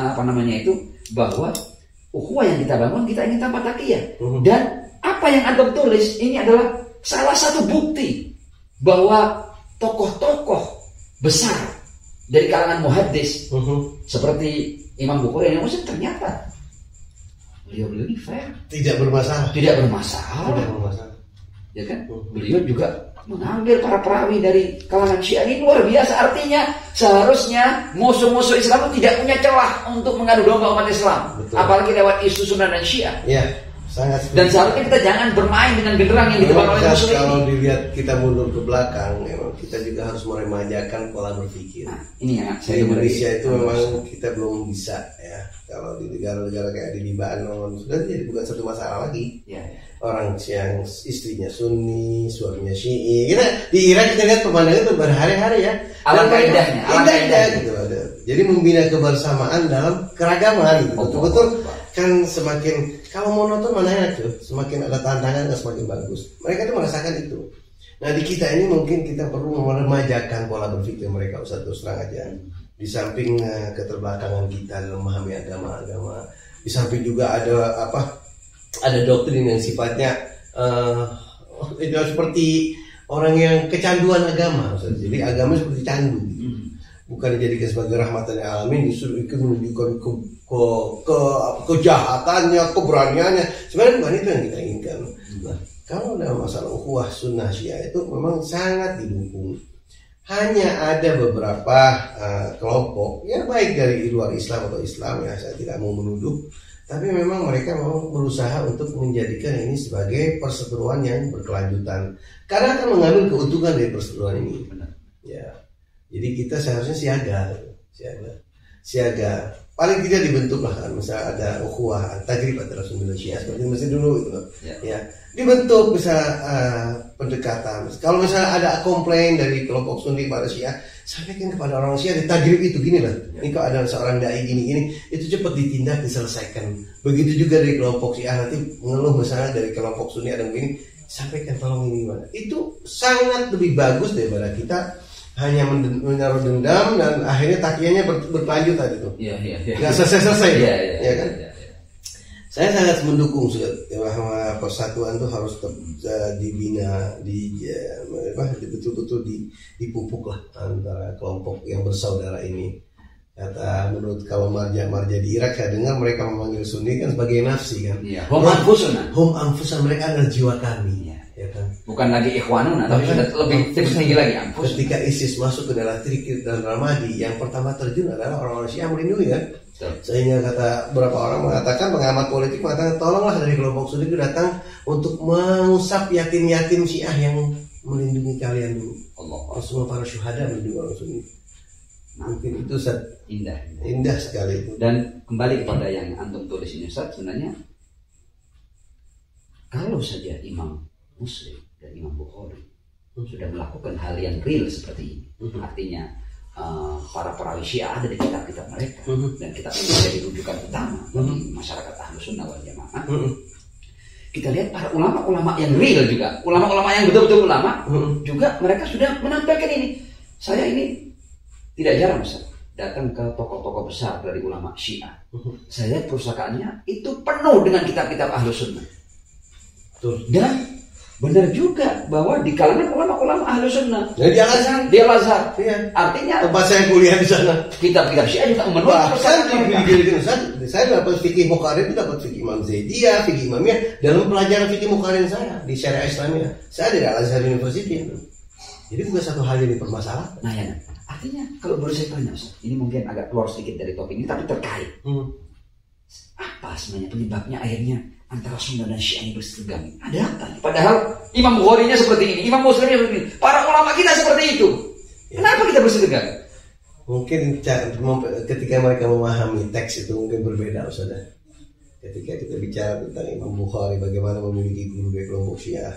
itu bahwa ukhuwah yang kita bangun kita ingin tanpa taqiyah. Dan apa yang antum tulis ini adalah salah satu bukti bahwa tokoh-tokoh besar dari kalangan muhaddis seperti Imam Bukhari yang Muslim ternyata beliau ini fair, tidak bermasalah. Ya kan? Beliau juga mengambil para perawi dari kalangan Syiah ini luar biasa. Artinya seharusnya musuh-musuh Islam itu tidak punya celah untuk mengadu domba umat Islam. Apalagi lewat isu Sunnah dan Syiah. Dan seharusnya kita jangan bermain dengan genderang yang ditebang oleh musuh ini. Kalau dilihat kita mundur ke belakang, memang kita juga harus meremajakan pola berpikir. Ini ya, di Indonesia itu memang kita belum bisa ya. Kalau di negara-negara kayak di Libanon sudah jadi bukan satu masalah lagi. Orang yang istrinya Sunni, suaminya Syi'i. Kita di Irak kita lihat pemandangan itu berhari-hari ya. Alangkah indahnya gitu. Jadi membina kebersamaan dalam keragaman gitu. Betul-betul kan semakin kalau monoton mana enak tuh, semakin ada tantangan semakin bagus. Mereka itu merasakan itu. Nah di kita ini mungkin kita perlu meremajakan pola berpikir mereka, Ustaz, terus terang aja. Di samping keterbelakangan kita dalam memahami agama-agama, di samping juga ada doktrin yang sifatnya itu seperti orang yang kecanduan agama, Ustaz. Jadi agama seperti candu, bukan dijadikan sebagai rahmatan alamin, justru itu menunjukkan kejahatannya, keberaniannya. Sebenarnya bukan itu yang kita inginkan. Nah, kalau dalam masalah ukhuwah Sunnah Syiah itu memang sangat didukung. hanya ada beberapa kelompok ya, baik dari luar Islam atau Islam, ya saya tidak mau menuduh, tapi memang mereka mau berusaha untuk menjadikan ini sebagai perseteruan yang berkelanjutan karena akan mengambil keuntungan dari perseteruan ini. Ya, jadi kita seharusnya siaga. Paling tidak dibentuk lah kan, misalnya ada ukhuwah tagrib antara Sunni dan Syiah seperti masih dulu gitu. Ya, dibentuk bisa pendekatan. Kalau misalnya ada komplain dari kelompok Sunni pada Syiah, sampaikan kepada orang Syiah di tagrib itu gini lah. Ini kalau ada seorang dai gini-gini, itu cepat ditindak, diselesaikan. Begitu juga dari kelompok Syiah, nanti mengeluh misalnya dari kelompok Sunni ada begini, sampaikan tolong ini gimana. Itu sangat lebih bagus daripada kita hanya menaruh dendam dan akhirnya takiannya berlanjut tadi tuh. Nggak selesai. Ya kan? Saya sangat mendukung bahwa persatuan itu harus dibina, betul-betul dipupuk lah antara kelompok yang bersaudara ini. Kata menurut kalau marja di Irak, saya dengar mereka memanggil Sunni kan sebagai nafsi kan. Hum anfusan, mereka adalah jiwa kami. Ya kan? Bukan lagi ikhwanuna, tapi sudah lebih tinggi lagi. Ketika ISIS masuk ke daerah Tikrit dan Ramadi, yang pertama terjun adalah orang-orang Syiah melindungi kan. Sehingga kata beberapa orang mengatakan, pengamat politik mengatakan, tolonglah dari kelompok Sunni itu datang untuk mengusap yatim-yatim Syiah yang melindungi kalian dulu. Allah, semua para syuhada melindungi orang Sunni. Mungkin itu indah sekali itu. Dan kembali kepada yang antum tulis ini Ustaz, sebenarnya kalau saja Imam Muslim dan Imam Bukhari sudah melakukan hal yang real seperti ini, artinya para perawi Syiah ada di kitab-kitab mereka, dan kitab ini menjadi rujukan utama bagi masyarakat Ahlus Sunnah wal Jamaah. Kita lihat para ulama-ulama yang real juga, ulama-ulama yang betul-betul ulama juga, mereka sudah menampilkan ini. Saya ini tidak jarang Ustaz datang ke tokoh-tokoh besar dari ulama Syiah. Saya perpustakaannya itu penuh dengan kitab-kitab Ahlus Sunnah. Dan benar juga bahwa di kalangan ulama-ulama Ahlus Sunnah, di Al-Azhar, iya. Artinya tempat saya kuliah di sana, kitab-kitab Syiah juga memenuhi. Saya dapat fikih Bukhari itu, dapat fikih Imam Zaidiyah, fikih Imamiyah dalam pelajaran fikih Bukhari saya di Syariah Islamiyah. Saya di Al-Azhar University. Jadi bukan satu hal yang dipermasalahkan. Nah ya, artinya kalau boleh saya tanya, ini mungkin agak keluar sedikit dari topik ini, tapi terkait. Apa sebenarnya penyebabnya akhirnya antara Sunni dan Syiah ini bersetegang? Ada apa? Padahal Imam Bukhari-nya seperti ini, Imam Muslimnya seperti ini, para ulama kita seperti itu. Kenapa kita bersetegang? Mungkin ketika mereka memahami teks itu mungkin berbeda, Ustaz. Ketika kita bicara tentang Imam Bukhari, bagaimana memiliki guru dari kelompok Syiah,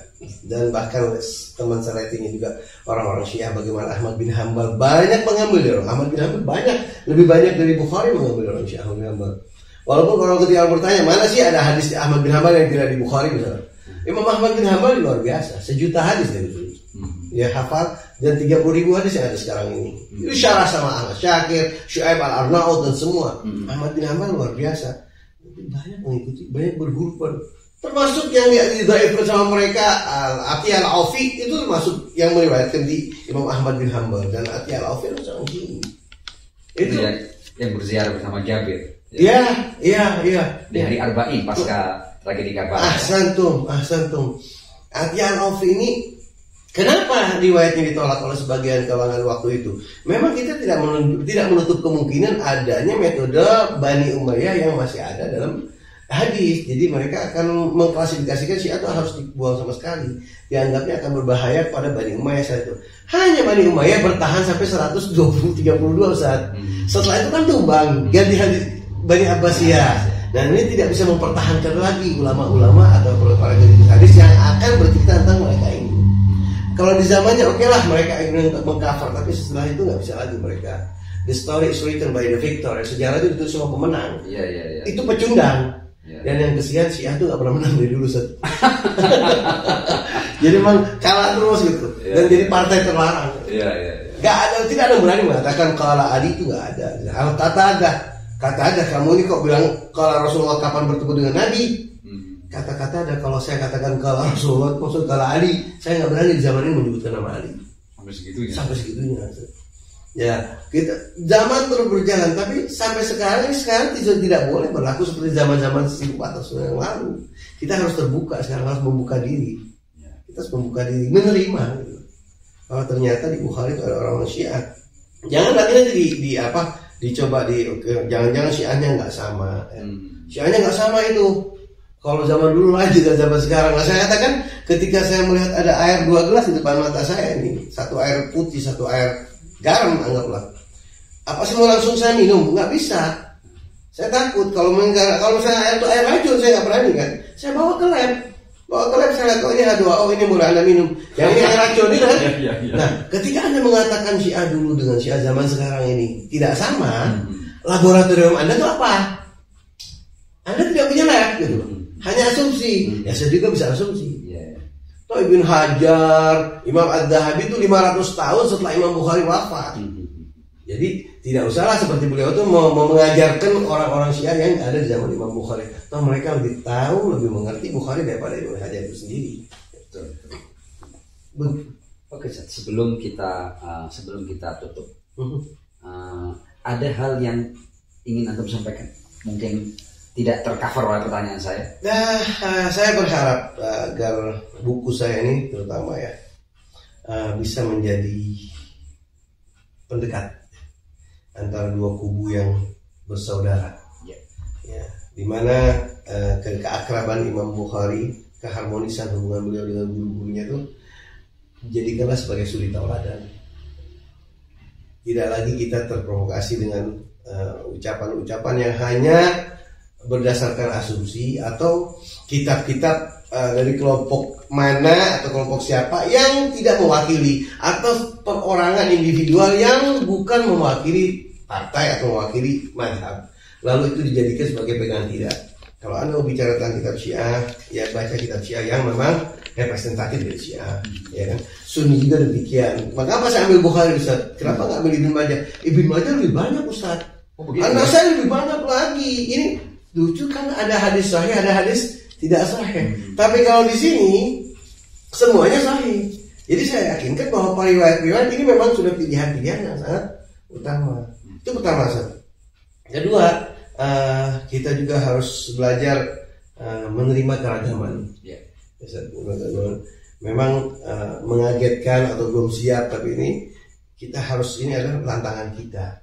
dan bahkan teman seletingnya juga orang-orang Syiah, bagaimana Ahmad bin Hanbal banyak mengambil dari orang. Ahmad bin Hanbal lebih banyak dari Bukhari mengambil dari orang Syiah. Ahmad bin Hanbal. Walaupun kalau ketika orang bertanya mana sih ada hadis di Ahmad bin Hanbal yang tidak di Bukhari misalnya, Imam Ahmad bin Hanbal luar biasa, 1 juta hadis dari itu. Ya hafal, dan 30.000 hadis yang ada sekarang ini. Itu syarah sama Ahmad Syakir, Syu'aib al-Arnaud dan semua. Ahmad bin Hanbal luar biasa. Banyak mengikuti, banyak berguru pada. Termasuk yang didhaifkan sama mereka, Ati al-Aufi itu termasuk yang meriwayatkan di Imam Ahmad bin Hanbal, dan Ati al-Aufi itu sangat tinggi. Itu yang berziarah bersama Jabir. Iya. Di hari Arba'in pasca tragedi Karbala. Ahsantum. Ati al-Aufi ini kenapa riwayatnya ditolak oleh sebagian kalangan waktu itu? Memang kita tidak menutup kemungkinan adanya metode Bani Umayyah yang masih ada dalam hadis. Jadi mereka akan mengklasifikasikan Syiah itu harus dibuang sama sekali. Dianggapnya akan berbahaya pada Bani Umayyah saat itu. Hanya Bani Umayyah bertahan sampai 132 Ustaz. Setelah itu kan tumbang, ganti hadis Bani Abbasiyah. Dan ini tidak bisa mempertahankan lagi ulama-ulama atau para hadis yang akan bercerita tentang mereka ini. Kalau di zamannya oke lah mereka ingin mengcover, tapi setelah itu nggak bisa lagi mereka. The story is written by the victor. Sejarah itu ditulis sama pemenang. Itu pecundang. Dan yang kesian Syiah itu nggak pernah menang dari dulu. Jadi memang kalah terus gitu. Dan jadi partai terlarang. Tidak ada berani mengatakan kalau Ali itu nggak ada. Kalau kata ada kamu ini kok bilang kalau Rasulullah kapan bertemu dengan Nabi? Kata-kata ada kalau saya katakan kalau Rasulullah maksud kalau Ali, saya nggak berani di zaman ini menyebutkan nama Ali. Sampai segitunya. Ya, kita zaman terus berjalan, tapi sampai sekarang tidak boleh berlaku seperti zaman-zaman 1400 tahun yang lalu. Kita harus terbuka sekarang, harus membuka diri. Kita harus membuka diri, menerima. Gitu. kalau ternyata di Bukhari itu ada orang Syiah. Jangan lagi nanti dicoba jangan-jangan Syiahnya nggak sama. Syiahnya nggak sama itu. Kalau zaman dulu lagi dan zaman sekarang. Nah, saya katakan ketika saya melihat ada air 2 gelas di depan mata saya ini, satu air putih, satu air garam anggaplah. Apa sih mau langsung saya minum? Nggak bisa. Saya takut kalau misalnya air itu air racun, saya nggak berani kan. Saya bawa ke lab saya lihat, oh ini H2O, ini boleh Anda minum. Yang ini air racun ini kan. Nah, ketika Anda mengatakan Syiah dulu dengan Syiah zaman sekarang ini tidak sama, laboratorium Anda itu apa? Anda tidak punya lab gitu. Hanya asumsi. Ya saya juga bisa asumsi. Toh Ibn Hajar, Imam Ad-Dhahabi itu 500 tahun setelah Imam Bukhari wafat. Jadi tidak usahlah seperti beliau itu mau mengajarkan orang-orang Syiah yang ada di zaman Imam Bukhari. Toh mereka lebih tahu, lebih mengerti Bukhari daripada Ibn Hajar itu sendiri. Oke, sebelum kita tutup, ada hal yang ingin antum sampaikan. Mungkin tidak tercover oleh pertanyaan saya. Nah, saya berharap agar buku saya ini terutama ya bisa menjadi pendekat antara dua kubu yang bersaudara. Ya, di mana keakraban Imam Bukhari, keharmonisan hubungan beliau dengan guru-gurunya itu jadikanlah sebagai suri tauladan. Tidak lagi kita terprovokasi dengan ucapan-ucapan yang hanya berdasarkan asumsi atau kitab-kitab dari kelompok mana atau kelompok siapa yang tidak mewakili, atau perorangan individual yang bukan mewakili partai atau mewakili mazhab, lalu itu dijadikan sebagai pegangan. Tidak. Kalau Anda mau bicara tentang kitab Syiah, ya baca kitab Syiah yang memang representatif dari Syiah, ya kan. Sunni juga demikian. Maka apa saya ambil Bukhari, Ustaz? Kenapa nggak ambil Ibn Majah? Ibn Majah lebih banyak, Ustaz. Anak saya lebih banyak lagi. Ini lucu kan, ada hadis sahih, ada hadis tidak sahih. Tapi kalau di sini semuanya sahih. Jadi saya yakinkan bahwa riwayat-riwayat ini memang sudah pilihan-pilihan yang sangat utama. Itu pertama. Kedua, kita juga harus belajar menerima keragaman. Memang mengagetkan atau belum siap, tapi ini kita harus, ini adalah tantangan kita.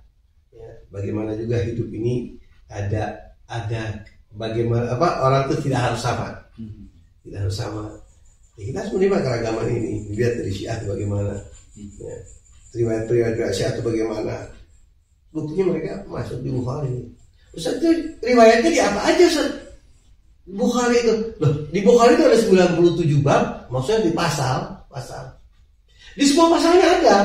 Ya, bagaimana juga hidup ini ada bagaimana orang itu tidak harus sama, tidak harus sama. Ya, kita harus menerima keragaman ini. Lihat dari Syiah itu bagaimana, ya, riwayat Syiah itu bagaimana. Buktinya mereka masuk di Bukhari. Ustaz itu riwayatnya di apa aja, Ustaz? Bukhari itu, loh, di Bukhari itu ada 97 bab, maksudnya di pasal. Di semua pasalnya ada.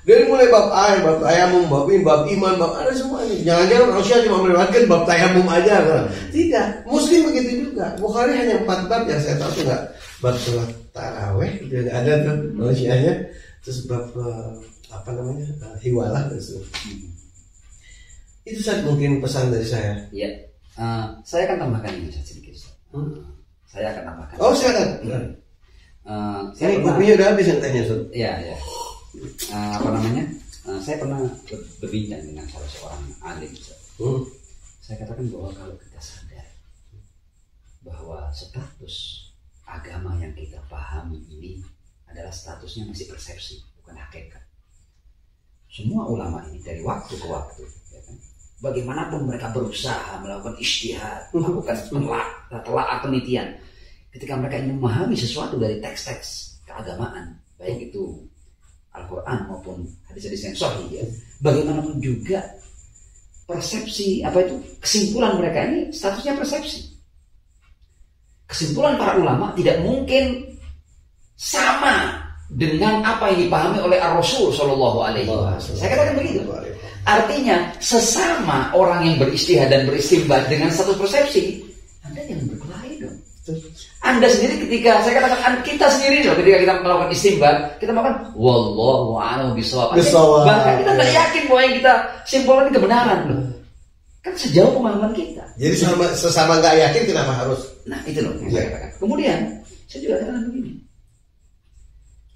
Dari mulai bab air, bab tayamum, bab ini, bab iman, bab ada semuanya. Jangan-jangan Rasulullah cuma melewatkan bab tayamum aja, kan? Tidak. Muslim begitu juga. Bukhari hanya 4 bab yang saya tahu tuh nggak. Bab sholat taraweh itu nggak ada tuh Syiahnya. Terus bab hiwalah itu. Itu saja mungkin pesan dari saya. Iya. Saya akan tambahkan ini sedikit. Saya akan tambahkan. Oh, silakan. Ini bukunya udah habis yang tanya, Ustaz. Iya. Saya pernah berbincang dengan salah seorang alim. Saya katakan bahwa kalau kita sadar bahwa status agama yang kita pahami ini adalah statusnya masih persepsi, bukan hakikat. Semua ulama ini dari waktu ke waktu, ya kan? Bagaimanapun mereka berusaha melakukan ijtihad, melakukan telaah penelitian, ketika mereka ingin memahami sesuatu dari teks-teks keagamaan, baik itu Al-Quran maupun hadis-hadis yang sahih, ya, bagaimanapun juga persepsi, kesimpulan mereka ini statusnya persepsi. Kesimpulan para ulama tidak mungkin sama dengan apa yang dipahami oleh Rasul Shallallahu Alaihi Wasallam. Saya katakan begitu. Artinya sesama orang yang berijtihad dan beristinbat dengan satu persepsi, Anda jangan berkelahi dong. Anda sendiri ketika saya katakan kita sendiri loh, ketika kita melakukan istinbat, kita melakukan wallahu a'lam bishawab. Bahkan kita nggak yakin bahwa yang kita simpulkan kebenaran loh. Kan sejauh pemahaman kita. Jadi sesama nggak yakin kenapa harus? Nah itu loh yang saya katakan. Kemudian saya juga katakan begini.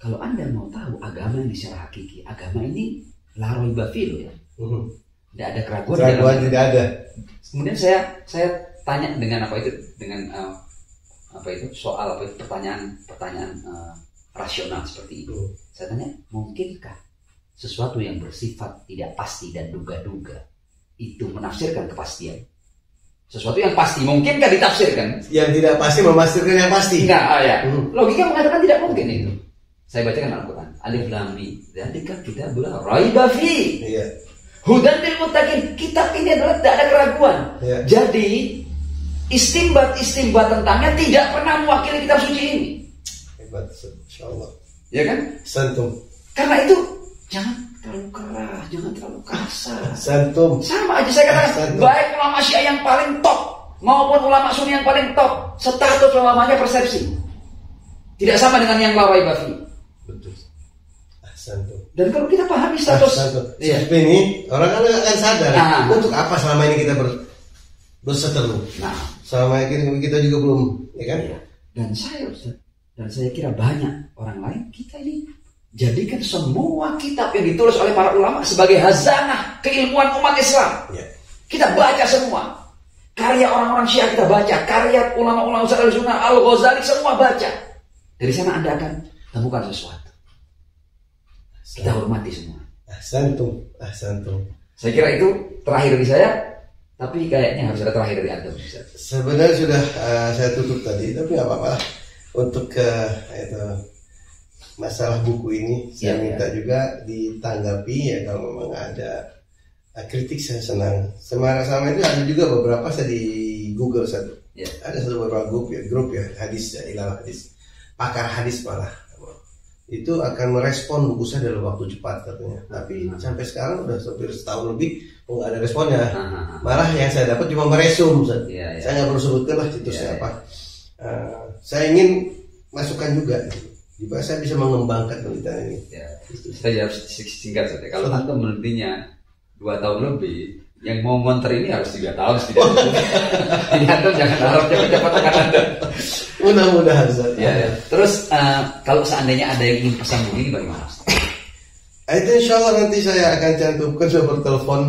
Kalau Anda mau tahu agama ini secara hakiki, agama ini la raiba fihi ya. Tidak ada keraguan. Keraguan tidak ada. Kemudian saya tanya dengan soal pertanyaan rasional seperti itu. Saya tanya, mungkinkah sesuatu yang bersifat tidak pasti dan duga-duga itu menafsirkan kepastian? Sesuatu yang pasti mungkinkah ditafsirkan? Yang tidak pasti memastikan yang pasti. Enggak, ya. Logika mengatakan tidak mungkin itu. Saya bacakan Al-Quran. Alif Lam Mim. Dzalika kitabul la raiba fi. Iya. Hudan lil muttaqin. Kitab ini adalah tidak ada keraguan. Iya. Jadi istimbat tentangnya tidak pernah mewakili kitab suci ini. Hebat, insyaallah. Ya kan? Santum. Karena itu jangan terlalu keras, jangan terlalu kasar. Santum. Sama aja saya katakan, baik ulama Syiah yang paling top maupun ulama Sunni yang paling top, status ulamanya persepsi. Tidak sama dengan yang la raiba fi. Betul. Santum. Dan kalau kita pahami status iya. Seperti ini, orang kan akan sadar untuk apa selama ini kita berseteru. Nah, selama ini kita juga belum, ya kan? Iya. Dan saya kira banyak orang lain kita ini jadikan semua kitab yang ditulis oleh para ulama sebagai hazanah keilmuan umat Islam. Ya. Kita baca semua. Karya orang-orang Syiah kita baca, karya ulama-ulama Sunnah, Al-Ghazali semua baca. Dari sana Anda akan temukan sesuatu. Kita hormati semua. Santum. Saya kira itu terakhir dari saya, tapi kayaknya harus ada terakhir dari Anda. Sebenarnya sudah saya tutup tadi, tapi nggak apa-apa. Untuk itu masalah buku ini, saya minta juga ditanggapi ya kalau memang ada kritik, saya senang. Sama itu ada juga beberapa saya di Google satu. Ya. Ada beberapa grup ya hadis ya, ilal hadis, pakar hadis malah. Itu akan merespon buku saya dalam waktu cepat katanya. Tapi sampai sekarang udah hampir setahun lebih nggak ada responnya. Malah yang saya dapat cuma meresum. Saya nggak perlu sebutkan lah situsnya apa. Saya ingin masukkan juga. Juga saya bisa mengembangkan penelitian ini. Ya, saya harus singkat saja. Kalau antum menelitinya 2 tahun lebih, yang mau ngonter ini harus 3 tahun setidaknya. Jadi antum jangan harap cepat-cepat akan ada. Mudah-mudahan. Ya. Terus kalau seandainya ada yang ingin pesan buku ini bagaimana? Itu insya Allah nanti saya akan cantumkan nomor telepon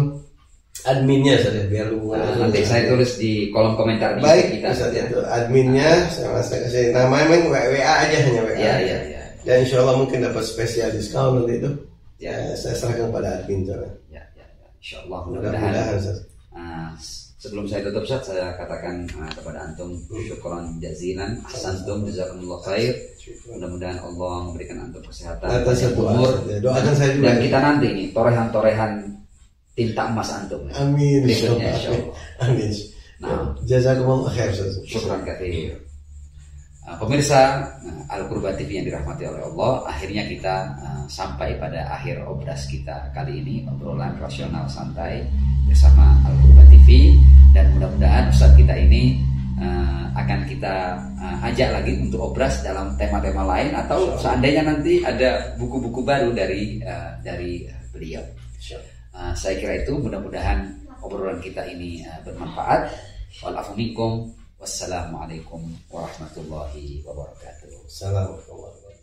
adminnya saja biar hubungan. Nanti saya tulis di kolom komentar di baik kita saja itu adminnya, saya kasih namanya WA aja, hanya WA. Ya. Dan insya Allah mungkin dapat spesial diskon nanti itu. Ya, saya serahkan pada admin saja. Ya. Insya Allah mudah-mudahan. Sebelum saya tutup, saya katakan kepada antum syukran jazilan, ahsantum, jazakumullah khair. Mudah-mudahan Allah memberikan antum kesehatan, umur. Doakan saya juga. Dan kita nanti nih torehan-torehan tinta emas antum. Amin. Berikutnya insyaallah. Amin. Nah, jazakumullah khair. Syukran katsir. Pemirsa Al-Qurban TV yang dirahmati oleh Allah, akhirnya kita sampai pada akhir obras kita kali ini, obrolan rasional santai bersama Al-Qurban TV, dan mudah-mudahan Ustaz kita ini akan kita ajak lagi untuk obras dalam tema-tema lain, atau seandainya nanti ada buku-buku baru dari beliau. Saya kira itu, mudah-mudahan obrolan kita ini bermanfaat. Wal afu minkum. Wassalamualaikum warahmatullahi wabarakatuh. Assalamualaikum.